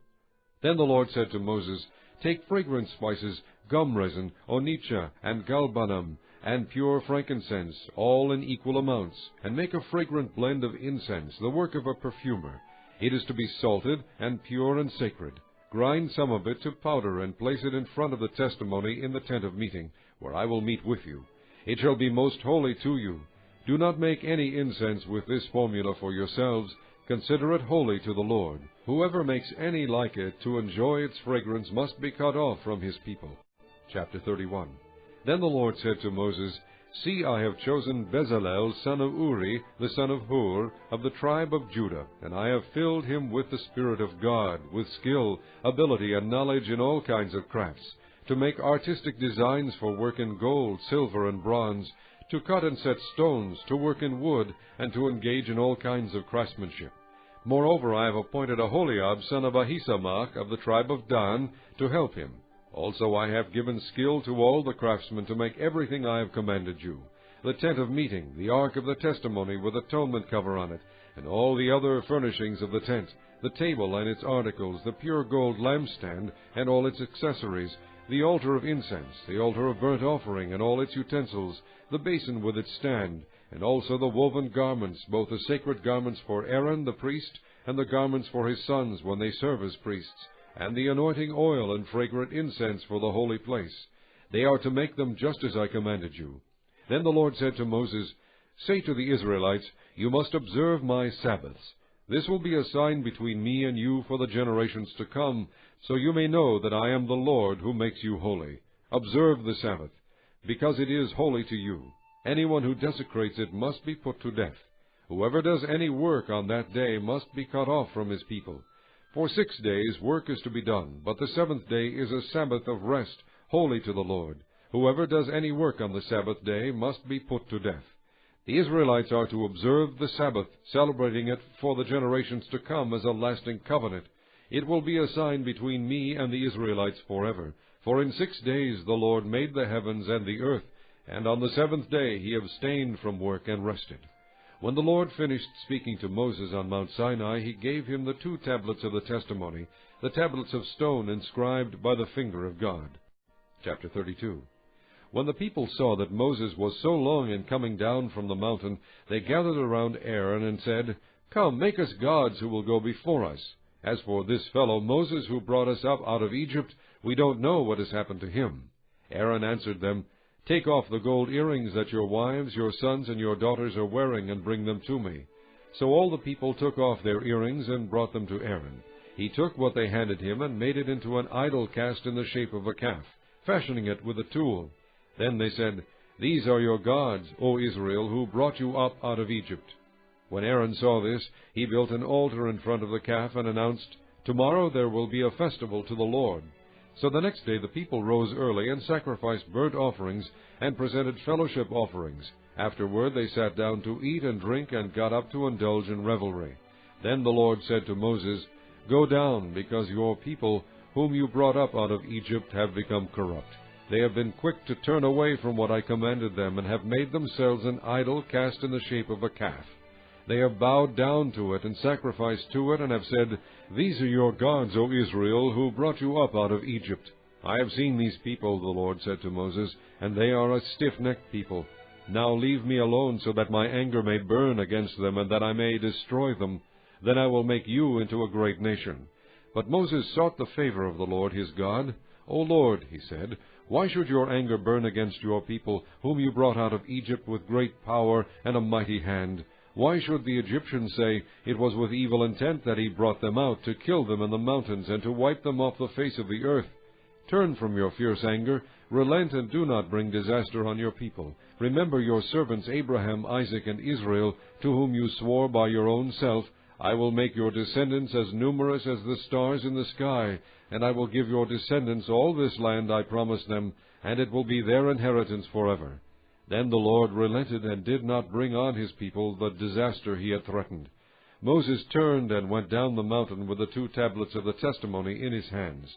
Then the Lord said to Moses, Take fragrant spices, gum resin, onycha, and galbanum, and pure frankincense, all in equal amounts, and make a fragrant blend of incense, the work of a perfumer. It is to be salted, and pure and sacred. Grind some of it to powder, and place it in front of the testimony in the tent of meeting, where I will meet with you. It shall be most holy to you. Do not make any incense with this formula for yourselves. Consider it holy to the Lord. Whoever makes any like it to enjoy its fragrance must be cut off from his people. Chapter 31. Then the Lord said to Moses, See, I have chosen Bezalel, son of Uri, the son of Hur, of the tribe of Judah, and I have filled him with the Spirit of God, with skill, ability, and knowledge in all kinds of crafts, to make artistic designs for work in gold, silver, and bronze, to cut and set stones, to work in wood, and to engage in all kinds of craftsmanship. Moreover, I have appointed Aholiab, son of Ahisamach, of the tribe of Dan, to help him. Also I have given skill to all the craftsmen to make everything I have commanded you, the tent of meeting, the ark of the testimony with atonement cover on it, and all the other furnishings of the tent, the table and its articles, the pure gold lampstand and all its accessories, the altar of incense, the altar of burnt offering and all its utensils, the basin with its stand, and also the woven garments, both the sacred garments for Aaron the priest, and the garments for his sons when they serve as priests, and the anointing oil and fragrant incense for the holy place. They are to make them just as I commanded you. Then the Lord said to Moses, Say to the Israelites, You must observe my Sabbaths. This will be a sign between me and you for the generations to come, so you may know that I am the Lord who makes you holy. Observe the Sabbath, because it is holy to you. Anyone who desecrates it must be put to death. Whoever does any work on that day must be cut off from his people. For 6 days work is to be done, but the seventh day is a Sabbath of rest, holy to the Lord. Whoever does any work on the Sabbath day must be put to death. The Israelites are to observe the Sabbath, celebrating it for the generations to come as a lasting covenant. It will be a sign between me and the Israelites forever. For in 6 days the Lord made the heavens and the earth, and on the seventh day he abstained from work and rested. When the Lord finished speaking to Moses on Mount Sinai, he gave him the 2 tablets of the testimony, the tablets of stone inscribed by the finger of God. Chapter 32. When the people saw that Moses was so long in coming down from the mountain, they gathered around Aaron and said, Come, make us gods who will go before us. As for this fellow Moses who brought us up out of Egypt, we don't know what has happened to him. Aaron answered them, Take off the gold earrings that your wives, your sons, and your daughters are wearing, and bring them to me. So all the people took off their earrings and brought them to Aaron. He took what they handed him and made it into an idol cast in the shape of a calf, fashioning it with a tool. Then they said, These are your gods, O Israel, who brought you up out of Egypt. When Aaron saw this, he built an altar in front of the calf and announced, Tomorrow there will be a festival to the Lord. So the next day the people rose early and sacrificed burnt offerings and presented fellowship offerings. Afterward they sat down to eat and drink and got up to indulge in revelry. Then the Lord said to Moses, Go down, because your people, whom you brought up out of Egypt, have become corrupt. They have been quick to turn away from what I commanded them, and have made themselves an idol cast in the shape of a calf. They have bowed down to it and sacrificed to it, and have said, These are your gods, O Israel, who brought you up out of Egypt. I have seen these people, the Lord said to Moses, and they are a stiff-necked people. Now leave me alone, so that my anger may burn against them, and that I may destroy them. Then I will make you into a great nation. But Moses sought the favor of the Lord his God. O Lord, he said, why should your anger burn against your people, whom you brought out of Egypt with great power and a mighty hand? Why should the Egyptians say, It was with evil intent that he brought them out, to kill them in the mountains, and to wipe them off the face of the earth? Turn from your fierce anger, relent, and do not bring disaster on your people. Remember your servants Abraham, Isaac, and Israel, to whom you swore by your own self, I will make your descendants as numerous as the stars in the sky, and I will give your descendants all this land I promised them, and it will be their inheritance forever. Then the Lord relented and did not bring on his people the disaster he had threatened. Moses turned and went down the mountain with the 2 tablets of the testimony in his hands.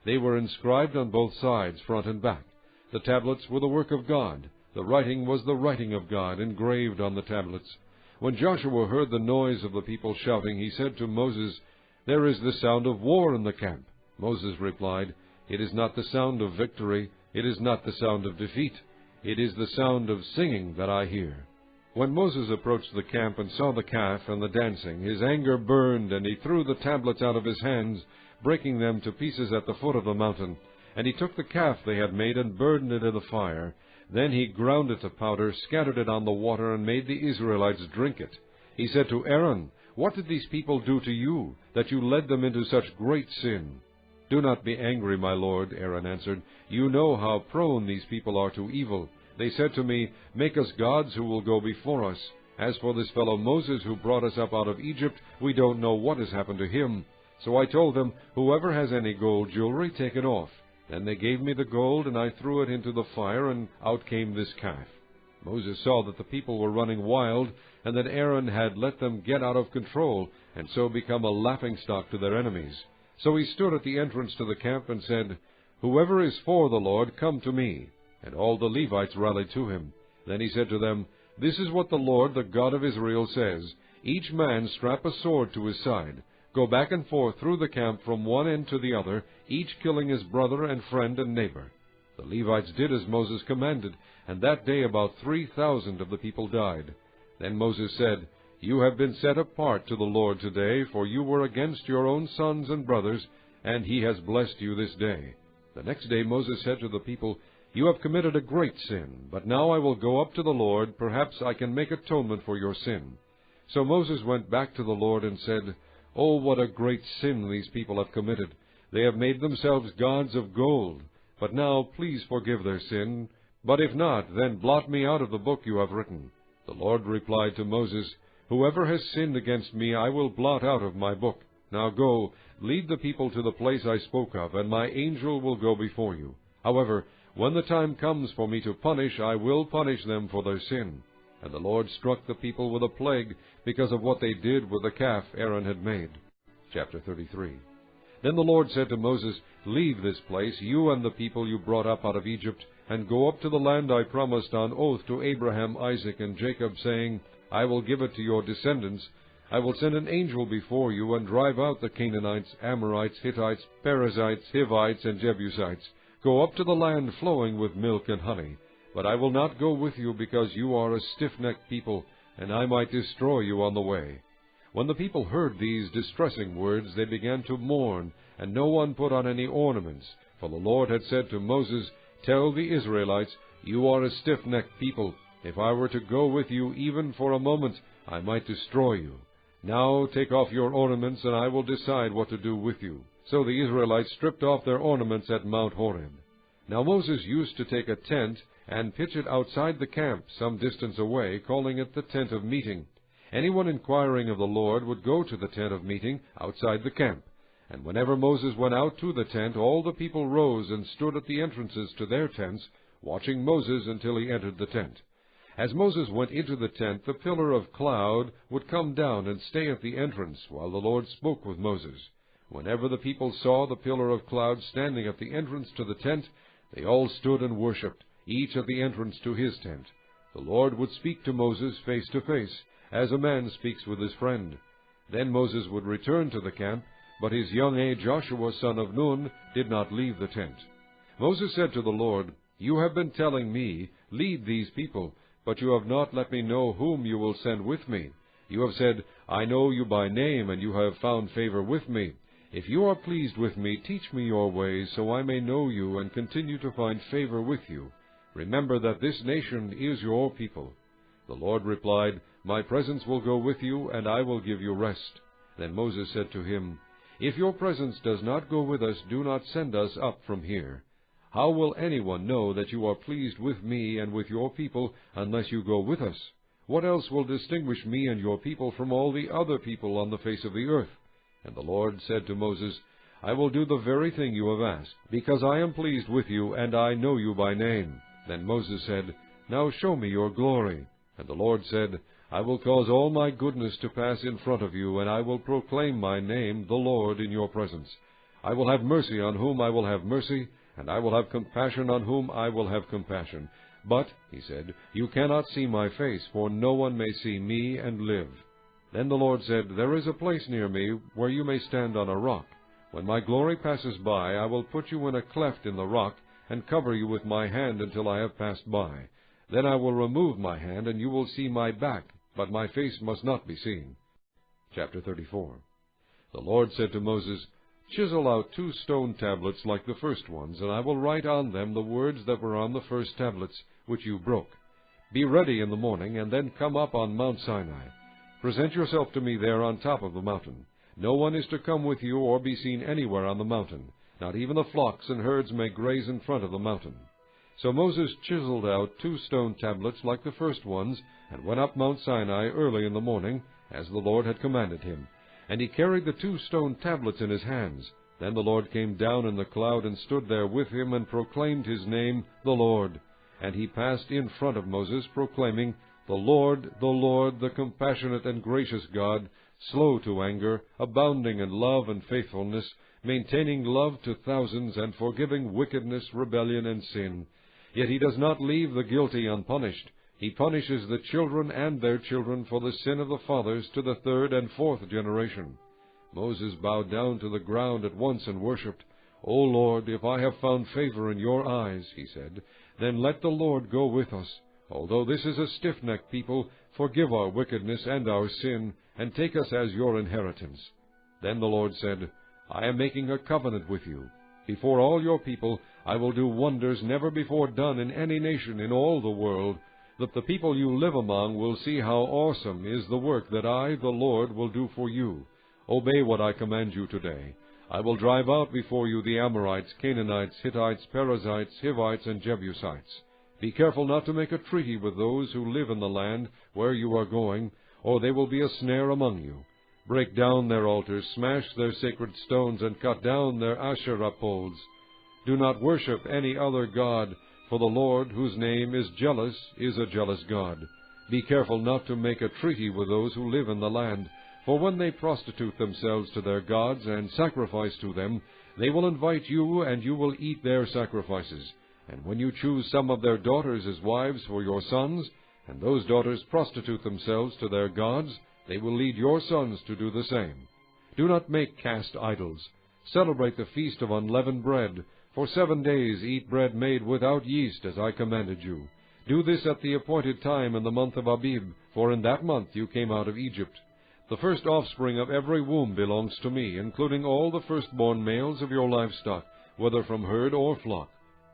They were inscribed on both sides, front and back. The tablets were the work of God. The writing was the writing of God, engraved on the tablets. When Joshua heard the noise of the people shouting, he said to Moses, There is the sound of war in the camp. Moses replied, It is not the sound of victory, it is not the sound of defeat. It is the sound of singing that I hear. When Moses approached the camp and saw the calf and the dancing, his anger burned, and he threw the tablets out of his hands, breaking them to pieces at the foot of the mountain. And he took the calf they had made and burned it in the fire. Then he ground it to powder, scattered it on the water, and made the Israelites drink it. He said to Aaron, What did these people do to you, that you led them into such great sin? Do not be angry, my lord, Aaron answered. You know how prone these people are to evil. They said to me, Make us gods who will go before us. As for this fellow Moses who brought us up out of Egypt, we don't know what has happened to him. So I told them, Whoever has any gold jewelry, take it off. Then they gave me the gold, and I threw it into the fire, and out came this calf. Moses saw that the people were running wild, and that Aaron had let them get out of control, and so become a laughingstock to their enemies. So he stood at the entrance to the camp and said, Whoever is for the Lord, come to me. And all the Levites rallied to him. Then he said to them, This is what the Lord, the God of Israel, says, Each man strap a sword to his side. Go back and forth through the camp from one end to the other, each killing his brother and friend and neighbor. The Levites did as Moses commanded, and that day about 3,000 of the people died. Then Moses said, You have been set apart to the Lord today, for you were against your own sons and brothers, and he has blessed you this day. The next day Moses said to the people, You have committed a great sin, but now I will go up to the Lord, perhaps I can make atonement for your sin. So Moses went back to the Lord and said, Oh, what a great sin these people have committed! They have made themselves gods of gold. But now please forgive their sin. But if not, then blot me out of the book you have written. The Lord replied to Moses, Whoever has sinned against me I will blot out of my book. Now go, lead the people to the place I spoke of, and my angel will go before you. However, when the time comes for me to punish, I will punish them for their sin. And the Lord struck the people with a plague because of what they did with the calf Aaron had made. Chapter 33. Then the Lord said to Moses, Leave this place, you and the people you brought up out of Egypt, and go up to the land I promised on oath to Abraham, Isaac, and Jacob, saying, I will give it to your descendants. I will send an angel before you, and drive out the Canaanites, Amorites, Hittites, Perizzites, Hivites, and Jebusites. Go up to the land flowing with milk and honey. But I will not go with you, because you are a stiff-necked people, and I might destroy you on the way. When the people heard these distressing words, they began to mourn, and no one put on any ornaments. For the Lord had said to Moses, Tell the Israelites, You are a stiff-necked people. If I were to go with you even for a moment, I might destroy you. Now take off your ornaments, and I will decide what to do with you. So the Israelites stripped off their ornaments at Mount Horeb. Now Moses used to take a tent and pitch it outside the camp, some distance away, calling it the tent of meeting. Anyone inquiring of the Lord would go to the tent of meeting outside the camp. And whenever Moses went out to the tent, all the people rose and stood at the entrances to their tents, watching Moses until he entered the tent. As Moses went into the tent, the pillar of cloud would come down and stay at the entrance, while the Lord spoke with Moses. Whenever the people saw the pillar of cloud standing at the entrance to the tent, they all stood and worshipped, each at the entrance to his tent. The Lord would speak to Moses face to face, as a man speaks with his friend. Then Moses would return to the camp, but his young aide Joshua son of Nun did not leave the tent. Moses said to the Lord, You have been telling me, Lead these people, but you have not let me know whom you will send with me. You have said, I know you by name, and you have found favor with me. If you are pleased with me, teach me your ways, so I may know you and continue to find favor with you. Remember that this nation is your people. The Lord replied, My presence will go with you, and I will give you rest. Then Moses said to him, If your presence does not go with us, do not send us up from here. How will anyone know that you are pleased with me and with your people unless you go with us? What else will distinguish me and your people from all the other people on the face of the earth? And the Lord said to Moses, I will do the very thing you have asked, because I am pleased with you, and I know you by name. Then Moses said, Now show me your glory. And the Lord said, I will cause all my goodness to pass in front of you, and I will proclaim my name, the Lord, in your presence. I will have mercy on whom I will have mercy, and I will have compassion on whom I will have compassion. But, he said, you cannot see my face, for no one may see me and live. Then the Lord said, There is a place near me where you may stand on a rock. When my glory passes by, I will put you in a cleft in the rock, and cover you with my hand until I have passed by. Then I will remove my hand, and you will see my back, but my face must not be seen. Chapter 34. The Lord said to Moses, Chisel out 2 stone tablets like the first ones, and I will write on them the words that were on the first tablets, which you broke. Be ready in the morning, and then come up on Mount Sinai. Present yourself to me there on top of the mountain. No one is to come with you or be seen anywhere on the mountain. Not even the flocks and herds may graze in front of the mountain. So Moses chiseled out 2 stone tablets like the first ones, and went up Mount Sinai early in the morning, as the Lord had commanded him. And he carried the 2 stone tablets in his hands. Then the Lord came down in the cloud, and stood there with him, and proclaimed his name, the Lord. And he passed in front of Moses, proclaiming, the Lord, the compassionate and gracious God, slow to anger, abounding in love and faithfulness, maintaining love to thousands, and forgiving wickedness, rebellion, and sin. Yet he does not leave the guilty unpunished. He punishes the children and their children for the sin of the fathers to the 3rd and 4th generation. Moses bowed down to the ground at once and worshipped. O Lord, if I have found favor in your eyes, he said, then let the Lord go with us. Although this is a stiff-necked people, forgive our wickedness and our sin, and take us as your inheritance. Then the Lord said, I am making a covenant with you. Before all your people I will do wonders never before done in any nation in all the world, that the people you live among will see how awesome is the work that I, the Lord, will do for you. Obey what I command you today. I will drive out before you the Amorites, Canaanites, Hittites, Perizzites, Hivites, and Jebusites. Be careful not to make a treaty with those who live in the land where you are going, or they will be a snare among you. Break down their altars, smash their sacred stones, and cut down their Asherah poles. Do not worship any other god, for the Lord, whose name is jealous, is a jealous God. Be careful not to make a treaty with those who live in the land, for when they prostitute themselves to their gods and sacrifice to them, they will invite you, and you will eat their sacrifices. And when you choose some of their daughters as wives for your sons, and those daughters prostitute themselves to their gods, they will lead your sons to do the same. Do not make cast idols. Celebrate the feast of unleavened bread. For 7 days eat bread made without yeast, as I commanded you. Do this at the appointed time in the month of Abib, for in that month you came out of Egypt. The first offspring of every womb belongs to me, including all the firstborn males of your livestock, whether from herd or flock.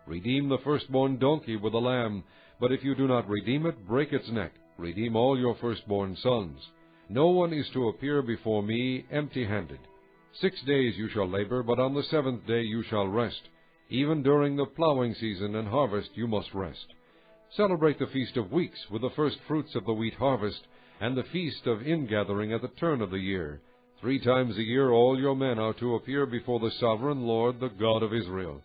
Redeem the firstborn donkey with a lamb, but if you do not redeem it, break its neck. Redeem all your firstborn sons. No one is to appear before me empty-handed. 6 days you shall labor, but on the 7th day you shall rest. Even during the plowing season and harvest you must rest. Celebrate the Feast of Weeks with the first fruits of the wheat harvest, and the Feast of Ingathering at the turn of the year. 3 times a year all your men are to appear before the sovereign Lord, the God of Israel.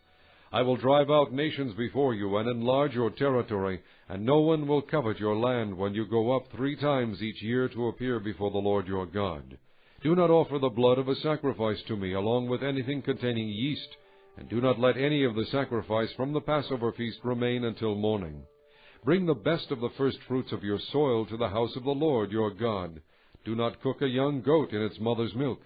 I will drive out nations before you and enlarge your territory, and no one will covet your land when you go up 3 times each year to appear before the Lord your God. Do not offer the blood of a sacrifice to me, along with anything containing yeast, and do not let any of the sacrifice from the Passover feast remain until morning. Bring the best of the first fruits of your soil to the house of the Lord your God. Do not cook a young goat in its mother's milk.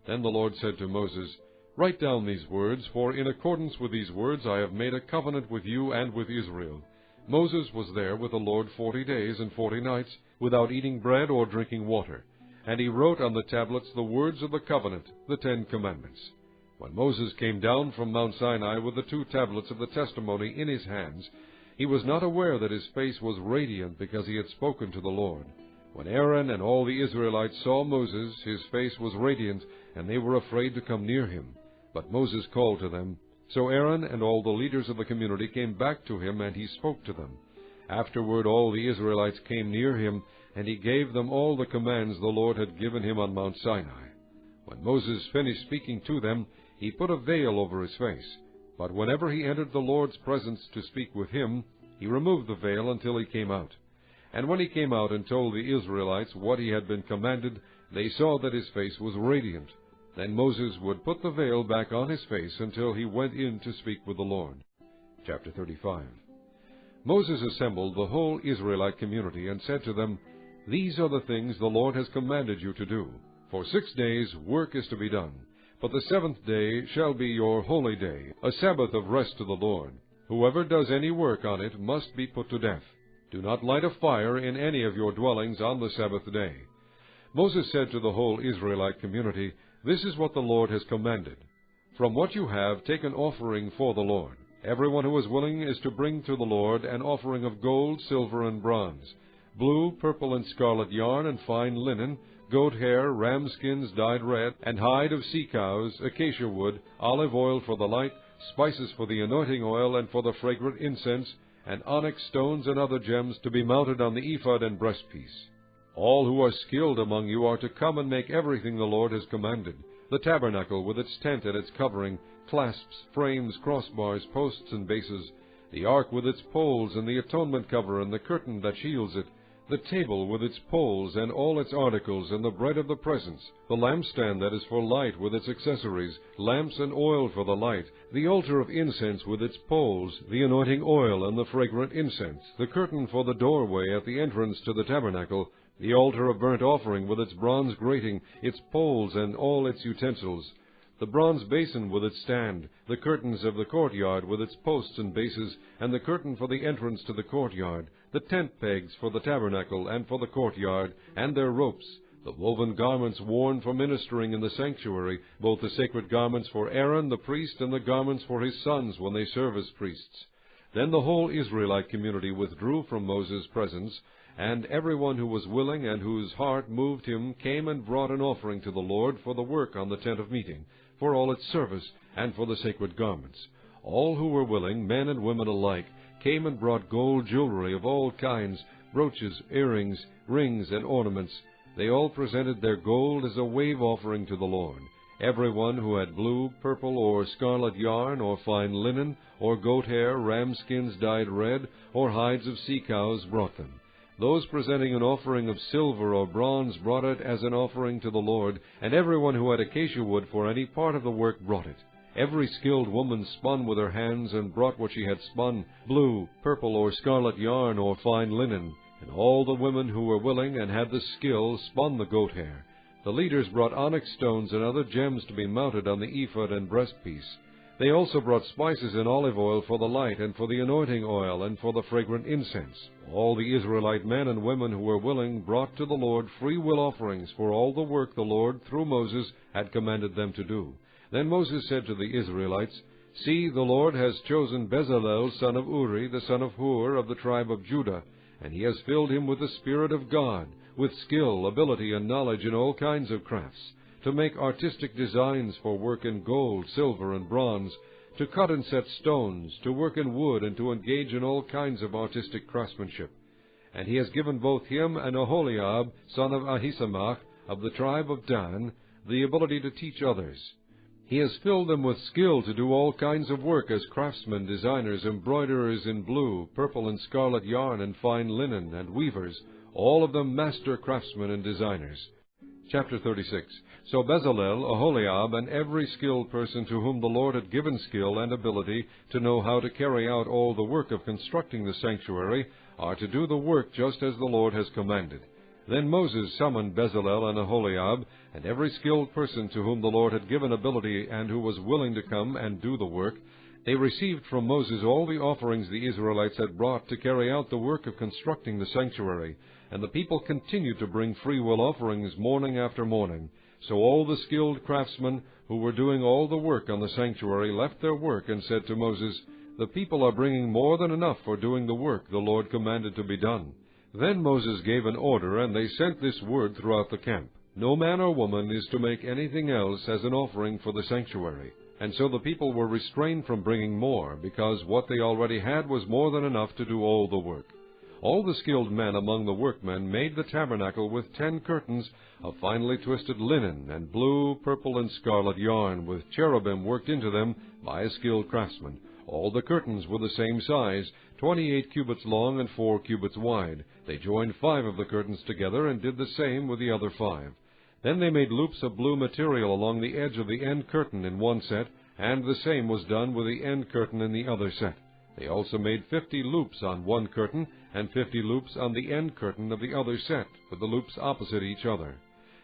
Then the Lord said to Moses, Write down these words, for in accordance with these words I have made a covenant with you and with Israel. Moses was there with the Lord 40 days and 40 nights, without eating bread or drinking water. And he wrote on the tablets the words of the covenant, the 10 Commandments. When Moses came down from Mount Sinai with the 2 tablets of the testimony in his hands, he was not aware that his face was radiant because he had spoken to the Lord. When Aaron and all the Israelites saw Moses, his face was radiant, and they were afraid to come near him. But Moses called to them. So Aaron and all the leaders of the community came back to him, and he spoke to them. Afterward all the Israelites came near him, and he gave them all the commands the Lord had given him on Mount Sinai. When Moses finished speaking to them, he put a veil over his face. But whenever he entered the Lord's presence to speak with him, he removed the veil until he came out. And when he came out and told the Israelites what he had been commanded, they saw that his face was radiant. Then Moses would put the veil back on his face until he went in to speak with the Lord. Chapter 35. Moses assembled the whole Israelite community and said to them, These are the things the Lord has commanded you to do. For 6 days work is to be done, but the 7th day shall be your holy day, a Sabbath of rest to the Lord. Whoever does any work on it must be put to death. Do not light a fire in any of your dwellings on the Sabbath day. Moses said to the whole Israelite community, This is what the Lord has commanded. From what you have, take an offering for the Lord. Everyone who is willing is to bring to the Lord an offering of gold, silver, and bronze, blue, purple, and scarlet yarn, and fine linen, goat hair, ram skins dyed red, and hide of sea cows, acacia wood, olive oil for the light, spices for the anointing oil and for the fragrant incense, and onyx stones and other gems to be mounted on the ephod and breastpiece. All who are skilled among you are to come and make everything the Lord has commanded: the tabernacle with its tent and its covering, clasps, frames, crossbars, posts, and bases, the ark with its poles, and the atonement cover and the curtain that shields it, the table with its poles and all its articles, and the bread of the presence, the lampstand that is for light with its accessories, lamps and oil for the light, the altar of incense with its poles, the anointing oil and the fragrant incense, the curtain for the doorway at the entrance to the tabernacle, the altar of burnt offering with its bronze grating, its poles and all its utensils, the bronze basin with its stand, the curtains of the courtyard with its posts and bases, and the curtain for the entrance to the courtyard, the tent pegs for the tabernacle and for the courtyard, and their ropes, the woven garments worn for ministering in the sanctuary, both the sacred garments for Aaron the priest and the garments for his sons when they serve as priests. Then the whole Israelite community withdrew from Moses' presence, and everyone who was willing and whose heart moved him came and brought an offering to the Lord for the work on the tent of meeting, for all its service, and for the sacred garments. All who were willing, men and women alike, came and brought gold jewelry of all kinds, brooches, earrings, rings, and ornaments. They all presented their gold as a wave offering to the Lord. Everyone who had blue, purple, or scarlet yarn, or fine linen, or goat hair, ram skins dyed red, or hides of sea cows brought them. Those presenting an offering of silver or bronze brought it as an offering to the Lord, and everyone who had acacia wood for any part of the work brought it. Every skilled woman spun with her hands and brought what she had spun, blue, purple, or scarlet yarn, or fine linen. And all the women who were willing and had the skill spun the goat hair. The leaders brought onyx stones and other gems to be mounted on the ephod and breastpiece. They also brought spices and olive oil for the light, and for the anointing oil, and for the fragrant incense. All the Israelite men and women who were willing brought to the Lord free will offerings for all the work the Lord, through Moses, had commanded them to do. Then Moses said to the Israelites, "See, the Lord has chosen Bezalel, son of Uri, the son of Hur, of the tribe of Judah, and he has filled him with the Spirit of God, with skill, ability, and knowledge in all kinds of crafts, to make artistic designs for work in gold, silver, and bronze, to cut and set stones, to work in wood, and to engage in all kinds of artistic craftsmanship. And he has given both him and Aholiab, son of Ahisamach, of the tribe of Dan, the ability to teach others. He has filled them with skill to do all kinds of work as craftsmen, designers, embroiderers in blue, purple, and scarlet yarn, and fine linen, and weavers, all of them master craftsmen and designers." Chapter 36. So Bezalel, Aholiab, and every skilled person to whom the Lord had given skill and ability to know how to carry out all the work of constructing the sanctuary are to do the work just as the Lord has commanded. Then Moses summoned Bezalel and Aholiab, and every skilled person to whom the Lord had given ability and who was willing to come and do the work. They received from Moses all the offerings the Israelites had brought to carry out the work of constructing the sanctuary, and the people continued to bring freewill offerings morning after morning. So all the skilled craftsmen who were doing all the work on the sanctuary left their work and said to Moses, "The people are bringing more than enough for doing the work the Lord commanded to be done." Then Moses gave an order, and they sent this word throughout the camp: "No man or woman is to make anything else as an offering for the sanctuary." And so the people were restrained from bringing more, because what they already had was more than enough to do all the work. All the skilled men among the workmen made the tabernacle with 10 curtains of finely twisted linen and blue, purple, and scarlet yarn, with cherubim worked into them by a skilled craftsman. All the curtains were the same size, 28 cubits long and 4 cubits wide. They joined 5 of the curtains together and did the same with the other 5. Then they made loops of blue material along the edge of the end curtain in one set, and the same was done with the end curtain in the other set. They also made 50 loops on one curtain, and 50 loops on the end curtain of the other set, with the loops opposite each other.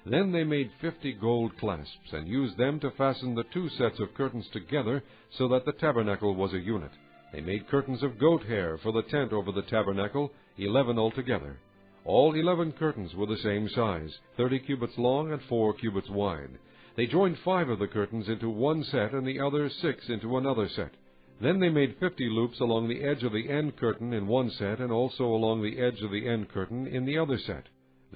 Then they made 50 gold clasps, and used them to fasten the 2 sets of curtains together, so that the tabernacle was a unit. They made curtains of goat hair for the tent over the tabernacle, 11 altogether. All 11 curtains were the same size, 30 cubits long and 4 cubits wide. They joined 5 of the curtains into one set, and the other 6 into another set. Then they made 50 loops along the edge of the end curtain in one set, and also along the edge of the end curtain in the other set.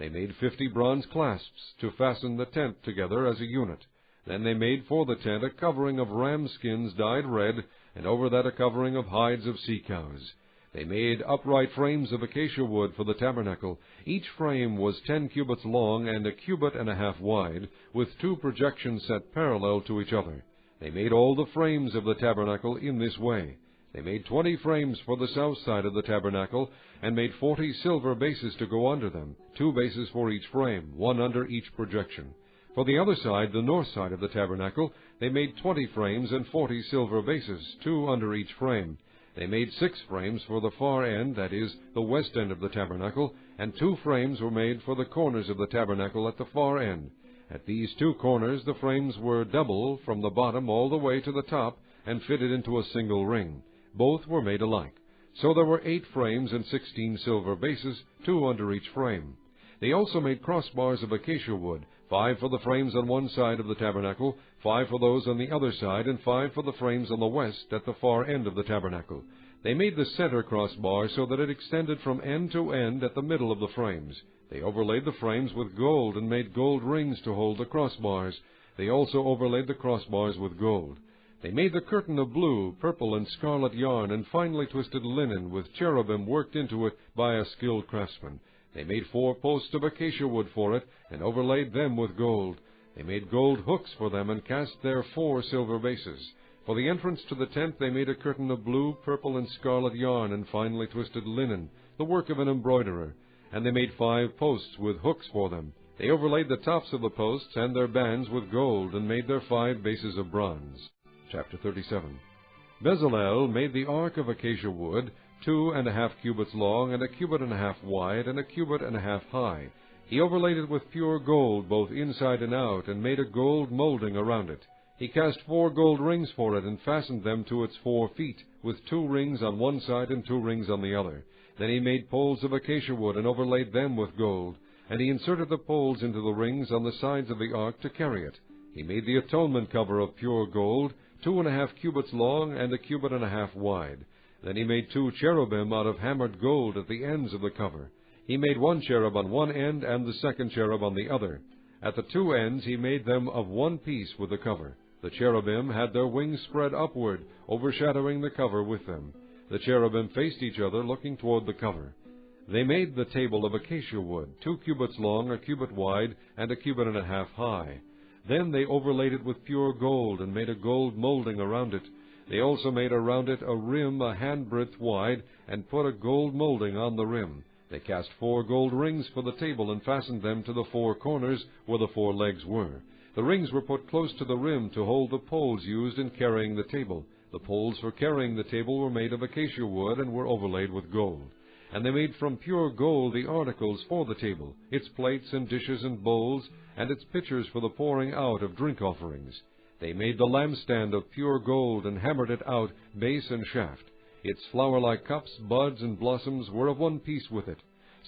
They made 50 bronze clasps to fasten the tent together as a unit. Then they made for the tent a covering of ram skins dyed red, and over that a covering of hides of sea cows. They made upright frames of acacia wood for the tabernacle. Each frame was 10 cubits long and a cubit and a half wide, with 2 projections set parallel to each other. They made all the frames of the tabernacle in this way. They made 20 frames for the south side of the tabernacle, and made 40 silver bases to go under them, 2 bases for each frame, 1 under each projection. For the other side, the north side of the tabernacle, they made 20 frames and 40 silver bases, 2 under each frame. They made 6 frames for the far end, that is, the west end of the tabernacle, and 2 frames were made for the corners of the tabernacle at the far end. At these 2 corners the frames were double from the bottom all the way to the top, and fitted into a single ring. Both were made alike. So there were 8 frames and 16 silver bases, 2 under each frame. They also made crossbars of acacia wood, 5 for the frames on one side of the tabernacle, 5 for those on the other side, and 5 for the frames on the west at the far end of the tabernacle. They made the center crossbar so that it extended from end to end at the middle of the frames. They overlaid the frames with gold and made gold rings to hold the crossbars. They also overlaid the crossbars with gold. They made the curtain of blue, purple, and scarlet yarn and finely twisted linen with cherubim worked into it by a skilled craftsman. They made 4 posts of acacia wood for it, and overlaid them with gold. They made gold hooks for them, and cast there 4 silver bases. For the entrance to the tent they made a curtain of blue, purple, and scarlet yarn, and finely twisted linen, the work of an embroiderer. And they made 5 posts with hooks for them. They overlaid the tops of the posts and their bands with gold, and made their 5 bases of bronze. Chapter 37. Bezalel made the ark of acacia wood, 2.5 cubits long, and a cubit and a half wide, and a cubit and a half high. He overlaid it with pure gold, both inside and out, and made a gold molding around it. He cast 4 gold rings for it, and fastened them to its 4 feet, with 2 rings on one side and 2 rings on the other. Then he made poles of acacia wood, and overlaid them with gold. And he inserted the poles into the rings on the sides of the ark to carry it. He made the atonement cover of pure gold, 2.5 cubits long, and a cubit and a half wide. Then he made 2 cherubim out of hammered gold at the ends of the cover. He made 1 cherub on one end, and the second cherub on the other. At the 2 ends he made them of one piece with the cover. The cherubim had their wings spread upward, overshadowing the cover with them. The cherubim faced each other, looking toward the cover. They made the table of acacia wood, 2 cubits long, a cubit wide, and a cubit and a half high. Then they overlaid it with pure gold, and made a gold molding around it. They also made around it a rim a handbreadth wide, and put a gold molding on the rim. They cast 4 gold rings for the table, and fastened them to the 4 corners where the 4 legs were. The rings were put close to the rim to hold the poles used in carrying the table. The poles for carrying the table were made of acacia wood, and were overlaid with gold. And they made from pure gold the articles for the table, its plates and dishes and bowls, and its pitchers for the pouring out of drink offerings. They made the lampstand of pure gold, and hammered it out, base and shaft. Its flower-like cups, buds, and blossoms were of one piece with it.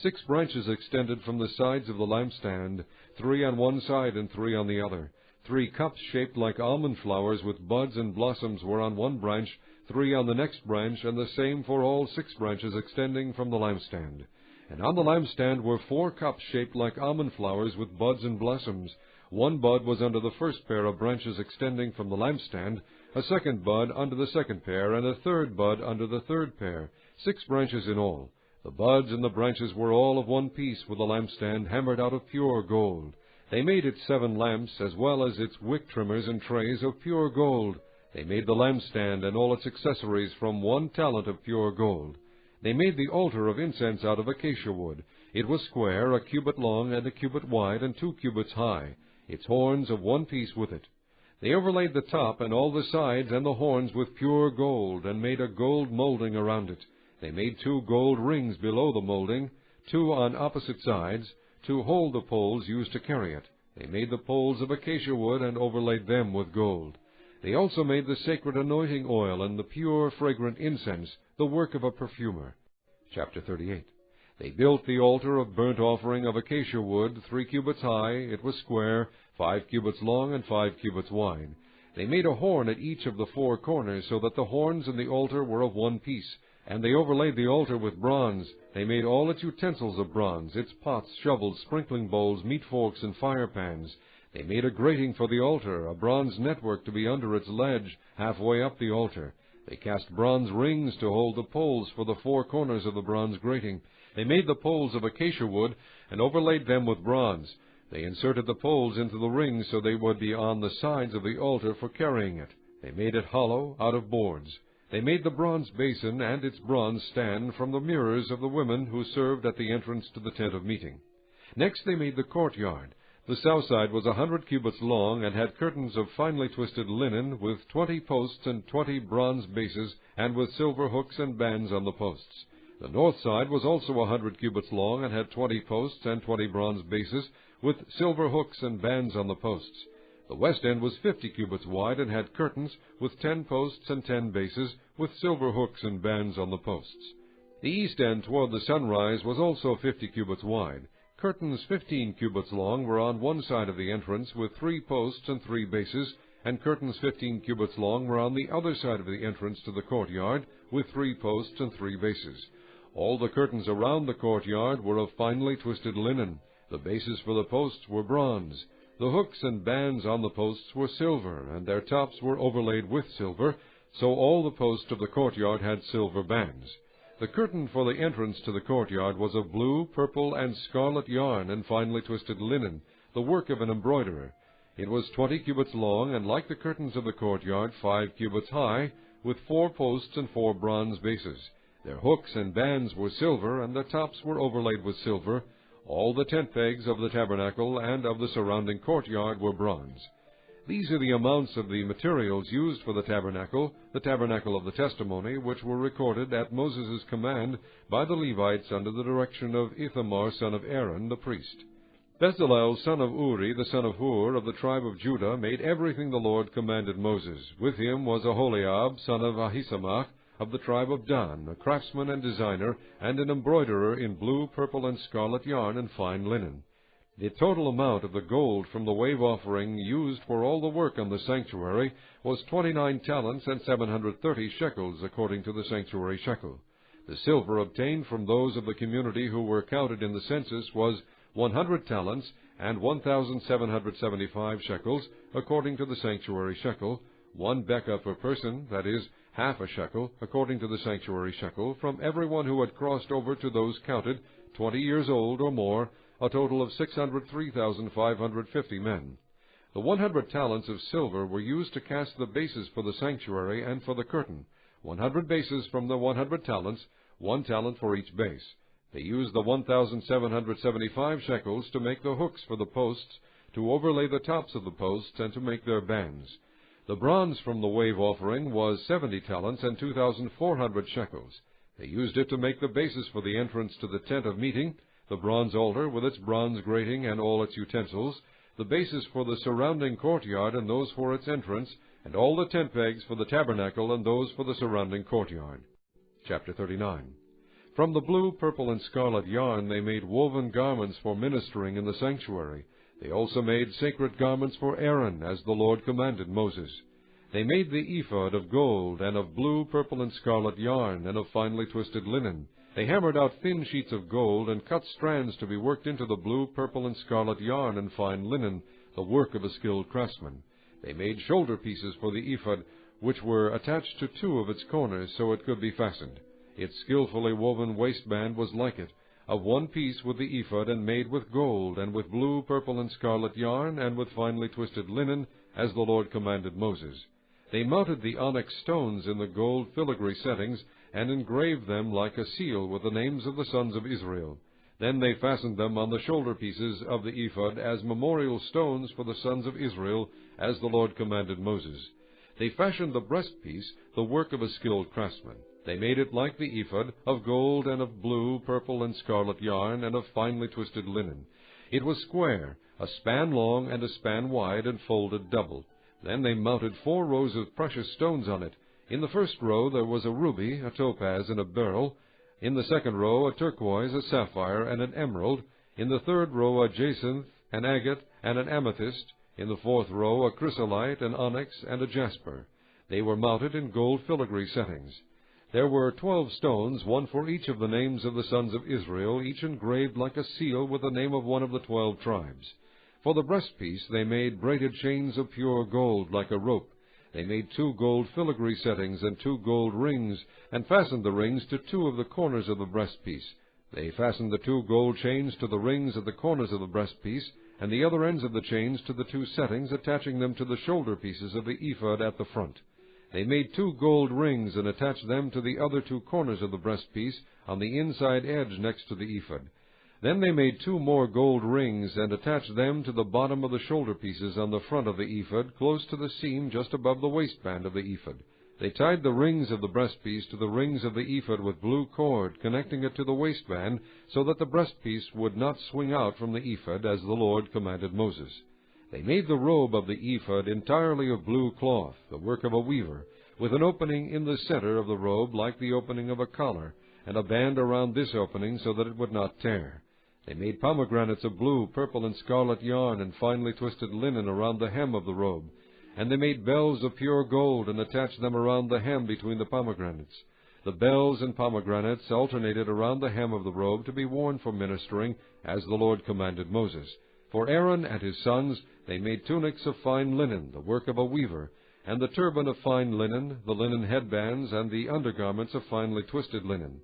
6 branches extended from the sides of the lampstand, 3 on one side and 3 on the other. 3 cups shaped like almond flowers with buds and blossoms were on one branch, 3 on the next branch, and the same for all 6 branches extending from the lampstand. And on the lampstand were 4 cups shaped like almond flowers with buds and blossoms. 1 bud was under the first pair of branches extending from the lampstand, a second bud under the second pair, and a third bud under the third pair, 6 branches in all. The buds and the branches were all of one piece with the lampstand, hammered out of pure gold. They made its 7 lamps, as well as its wick trimmers and trays of pure gold. They made the lampstand and all its accessories from 1 talent of pure gold. They made the altar of incense out of acacia wood. It was square, a cubit long, and a cubit wide, and 2 cubits high, its horns of one piece with it. They overlaid the top and all the sides and the horns with pure gold, and made a gold molding around it. They made 2 gold rings below the molding, 2 on opposite sides, to hold the poles used to carry it. They made the poles of acacia wood, and overlaid them with gold. They also made the sacred anointing oil and the pure fragrant incense, the work of a perfumer. Chapter 38. They built the altar of burnt offering of acacia wood, 3 cubits high. It was square, 5 cubits long, and 5 cubits wide. They made a horn at each of the 4 corners, so that the horns in the altar were of one piece. And they overlaid the altar with bronze. They made all its utensils of bronze, its pots, shovels, sprinkling bowls, meat forks, and fire pans. They made a grating for the altar, a bronze network to be under its ledge, halfway up the altar. They cast bronze rings to hold the poles for the four corners of the bronze grating. They made the poles of acacia wood, and overlaid them with bronze. They inserted the poles into the rings so they would be on the sides of the altar for carrying it. They made it hollow out of boards. They made the bronze basin and its bronze stand from the mirrors of the women who served at the entrance to the tent of meeting. Next they made the courtyard. The south side was 100 cubits long, and had curtains of finely twisted linen, with 20 posts and 20 bronze bases, and with silver hooks and bands on the posts. The north side was also 100 cubits long, and had 20 posts and 20 bronze bases, with silver hooks and bands on the posts. The west end was 50 cubits wide, and had curtains, with 10 posts and 10 bases, with silver hooks and bands on the posts. The east end toward the sunrise was also 50 cubits wide. Curtains 15 cubits long were on one side of the entrance, with 3 posts and 3 bases, and curtains 15 cubits long were on the other side of the entrance to the courtyard, with 3 posts and 3 bases. All the curtains around the courtyard were of finely twisted linen. The bases for the posts were bronze. The hooks and bands on the posts were silver, and their tops were overlaid with silver, so all the posts of the courtyard had silver bands. The curtain for the entrance to the courtyard was of blue, purple, and scarlet yarn and finely twisted linen, the work of an embroiderer. It was 20 cubits long, and like the curtains of the courtyard, 5 cubits high, with 4 posts and 4 bronze bases. Their hooks and bands were silver, and their tops were overlaid with silver. All the tent pegs of the tabernacle and of the surrounding courtyard were bronze. These are the amounts of the materials used for the tabernacle of the testimony, which were recorded at Moses' command by the Levites under the direction of Ithamar son of Aaron the priest. Bezalel son of Uri, the son of Hur, of the tribe of Judah, made everything the Lord commanded Moses. With him was Aholiab son of Ahisamach, of the tribe of Dan, a craftsman and designer, and an embroiderer in blue, purple, and scarlet yarn and fine linen. The total amount of the gold from the wave offering used for all the work on the sanctuary was 29 talents and 730 shekels, according to the sanctuary shekel. The silver obtained from those of the community who were counted in the census was 100 talents and 1,775 shekels, according to the sanctuary shekel, 1 bekah per person, that is, half a shekel, according to the sanctuary shekel, from everyone who had crossed over to those counted, 20 years old or more, a total of 603,550 men. The 100 talents of silver were used to cast the bases for the sanctuary and for the curtain, 100 bases from the 100 talents, 1 talent for each base. They used the 1,775 shekels to make the hooks for the posts, to overlay the tops of the posts, and to make their bands. The bronze from the wave offering was 70 talents and 2,400 shekels. They used it to make the bases for the entrance to the tent of meeting, the bronze altar with its bronze grating and all its utensils, the bases for the surrounding courtyard and those for its entrance, and all the tent pegs for the tabernacle and those for the surrounding courtyard. Chapter 39. From the blue, purple, and scarlet yarn they made woven garments for ministering in the sanctuary. They also made sacred garments for Aaron, as the Lord commanded Moses. They made the ephod of gold, and of blue, purple, and scarlet yarn, and of finely twisted linen. They hammered out thin sheets of gold, and cut strands to be worked into the blue, purple, and scarlet yarn and fine linen, the work of a skilled craftsman. They made shoulder pieces for the ephod, which were attached to 2 of its corners, so it could be fastened. Its skillfully woven waistband was like it, of 1 piece with the ephod, and made with gold, and with blue, purple, and scarlet yarn, and with finely twisted linen, as the Lord commanded Moses. They mounted the onyx stones in the gold filigree settings, and engraved them like a seal with the names of the sons of Israel. Then they fastened them on the shoulder pieces of the ephod as memorial stones for the sons of Israel, as the Lord commanded Moses. They fashioned the breastpiece, the work of a skilled craftsman. They made it like the ephod, of gold and of blue, purple, and scarlet yarn, and of finely twisted linen. It was square, a span long and a span wide, and folded double. Then they mounted 4 rows of precious stones on it. In the first row there was a ruby, a topaz, and a beryl. In the second row a turquoise, a sapphire, and an emerald. In the third row a jacinth, an agate, and an amethyst. In the fourth row a chrysolite, an onyx, and a jasper. They were mounted in gold filigree settings. There were 12 stones, one for each of the names of the sons of Israel, each engraved like a seal with the name of one of the 12 tribes. For the breastpiece they made braided chains of pure gold, like a rope. They made 2 gold filigree settings and 2 gold rings, and fastened the rings to 2 of the corners of the breastpiece. They fastened the 2 gold chains to the rings at the corners of the breastpiece, and the other ends of the chains to the 2 settings, attaching them to the shoulder pieces of the ephod at the front. They made 2 gold rings, and attached them to the other 2 corners of the breastpiece, on the inside edge next to the ephod. Then they made 2 more gold rings, and attached them to the bottom of the shoulder pieces on the front of the ephod, close to the seam just above the waistband of the ephod. They tied the rings of the breastpiece to the rings of the ephod with blue cord, connecting it to the waistband, so that the breastpiece would not swing out from the ephod, as the Lord commanded Moses. They made the robe of the ephod entirely of blue cloth, the work of a weaver, with an opening in the center of the robe like the opening of a collar, and a band around this opening so that it would not tear. They made pomegranates of blue, purple, and scarlet yarn, and finely twisted linen around the hem of the robe. And they made bells of pure gold, and attached them around the hem between the pomegranates. The bells and pomegranates alternated around the hem of the robe to be worn for ministering, as the Lord commanded Moses. For Aaron and his sons they made tunics of fine linen, the work of a weaver, and the turban of fine linen, the linen headbands, and the undergarments of finely twisted linen.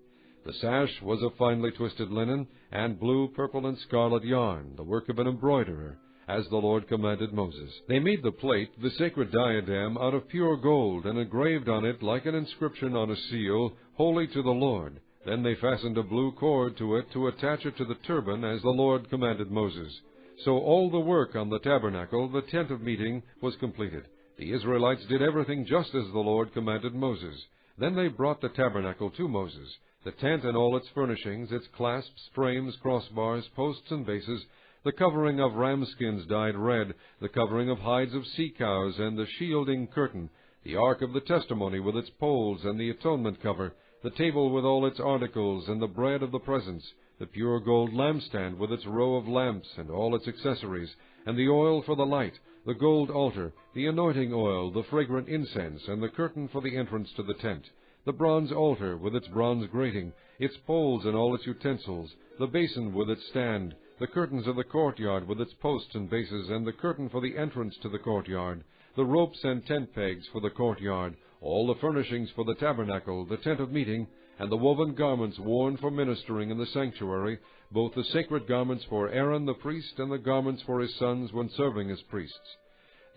The sash was of finely twisted linen, and blue, purple, and scarlet yarn, the work of an embroiderer, as the Lord commanded Moses. They made the plate, the sacred diadem, out of pure gold, and engraved on it, like an inscription on a seal, Holy to the Lord. Then they fastened a blue cord to it to attach it to the turban, as the Lord commanded Moses. So all the work on the tabernacle, the tent of meeting, was completed. The Israelites did everything just as the Lord commanded Moses. Then they brought the tabernacle to Moses, the tent and all its furnishings, its clasps, frames, crossbars, posts, and bases, the covering of ram skins dyed red, the covering of hides of sea cows, and the shielding curtain, the ark of the testimony with its poles, and the atonement cover, the table with all its articles, and the bread of the presence, the pure gold lampstand with its row of lamps and all its accessories, and the oil for the light, the gold altar, the anointing oil, the fragrant incense, and the curtain for the entrance to the tent, the bronze altar with its bronze grating, its poles and all its utensils, the basin with its stand, the curtains of the courtyard with its posts and bases, and the curtain for the entrance to the courtyard, the ropes and tent pegs for the courtyard, all the furnishings for the tabernacle, the tent of meeting, and the woven garments worn for ministering in the sanctuary, both the sacred garments for Aaron the priest and the garments for his sons when serving as priests.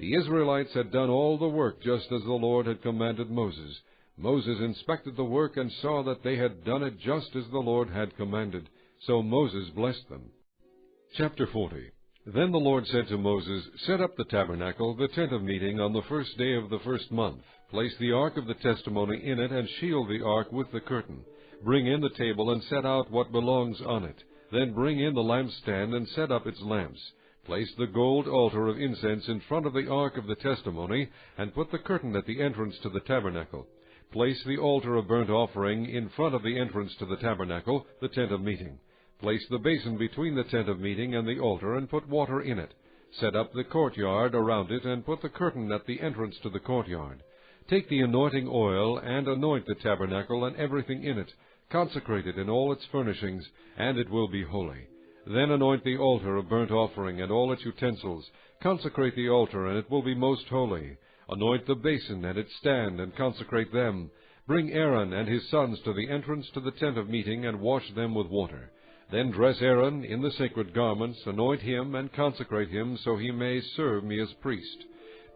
The Israelites had done all the work just as the Lord had commanded Moses. Moses inspected the work and saw that they had done it just as the Lord had commanded. So Moses blessed them. Chapter 40. Then the Lord said to Moses, Set up the tabernacle, the tent of meeting, on the first day of the first month. Place the ark of the testimony in it, and shield the ark with the curtain. Bring in the table, and set out what belongs on it. Then bring in the lampstand, and set up its lamps. Place the gold altar of incense in front of the ark of the testimony, and put the curtain at the entrance to the tabernacle. Place the altar of burnt offering in front of the entrance to the tabernacle, the tent of meeting. Place the basin between the tent of meeting and the altar, and put water in it. Set up the courtyard around it, and put the curtain at the entrance to the courtyard. Take the anointing oil, and anoint the tabernacle and everything in it. Consecrate it in all its furnishings, and it will be holy. Then anoint the altar of burnt offering and all its utensils. Consecrate the altar, and it will be most holy. Anoint the basin and its stand, and consecrate them. Bring Aaron and his sons to the entrance to the tent of meeting, and wash them with water. Then dress Aaron in the sacred garments, anoint him, and consecrate him, so he may serve me as priest.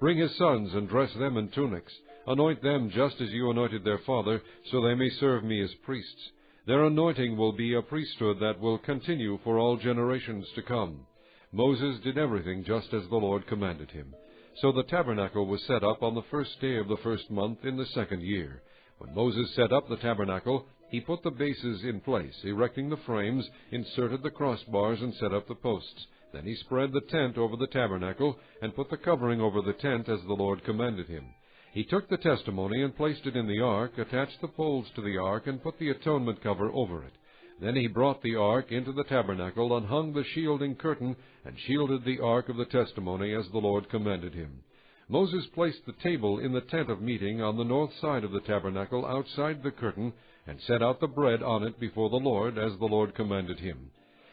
Bring his sons, and dress them in tunics. Anoint them just as you anointed their father, so they may serve me as priests. Their anointing will be a priesthood that will continue for all generations to come. Moses did everything just as the Lord commanded him. So the tabernacle was set up on the first day of the first month in the second year. When Moses set up the tabernacle, he put the bases in place, erecting the frames, inserted the crossbars, and set up the posts. Then he spread the tent over the tabernacle, and put the covering over the tent as the Lord commanded him. He took the testimony and placed it in the ark, attached the poles to the ark, and put the atonement cover over it. Then he brought the ark into the tabernacle, and hung the shielding curtain, and shielded the ark of the testimony as the Lord commanded him. Moses placed the table in the tent of meeting on the north side of the tabernacle outside the curtain, and set out the bread on it before the Lord, as the Lord commanded him.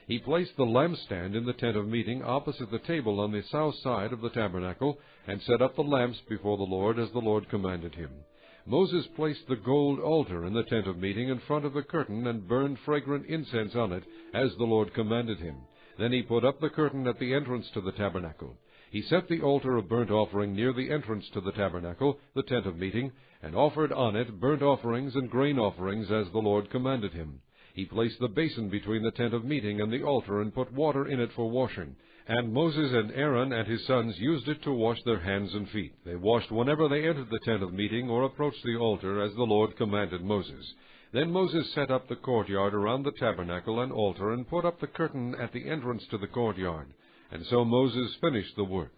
He placed the lampstand in the tent of meeting opposite the table on the south side of the tabernacle, and set up the lamps before the Lord, as the Lord commanded him. Moses placed the gold altar in the tent of meeting in front of the curtain, and burned fragrant incense on it, as the Lord commanded him. Then he put up the curtain at the entrance to the tabernacle. He set the altar of burnt offering near the entrance to the tabernacle, the tent of meeting, and offered on it burnt offerings and grain offerings, as the Lord commanded him. He placed the basin between the tent of meeting and the altar, and put water in it for washing. And Moses and Aaron and his sons used it to wash their hands and feet. They washed whenever they entered the tent of meeting or approached the altar, as the Lord commanded Moses. Then Moses set up the courtyard around the tabernacle and altar, and put up the curtain at the entrance to the courtyard. And so Moses finished the work.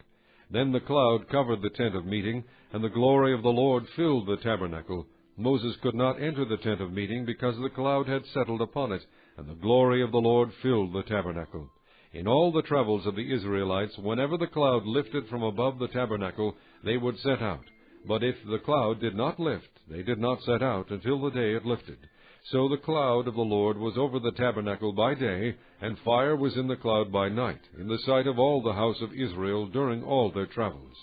Then the cloud covered the tent of meeting, and the glory of the Lord filled the tabernacle. Moses could not enter the tent of meeting, because the cloud had settled upon it, and the glory of the Lord filled the tabernacle. In all the travels of the Israelites, whenever the cloud lifted from above the tabernacle, they would set out. But if the cloud did not lift, they did not set out until the day it lifted. So the cloud of the Lord was over the tabernacle by day, and fire was in the cloud by night, in the sight of all the house of Israel during all their travels.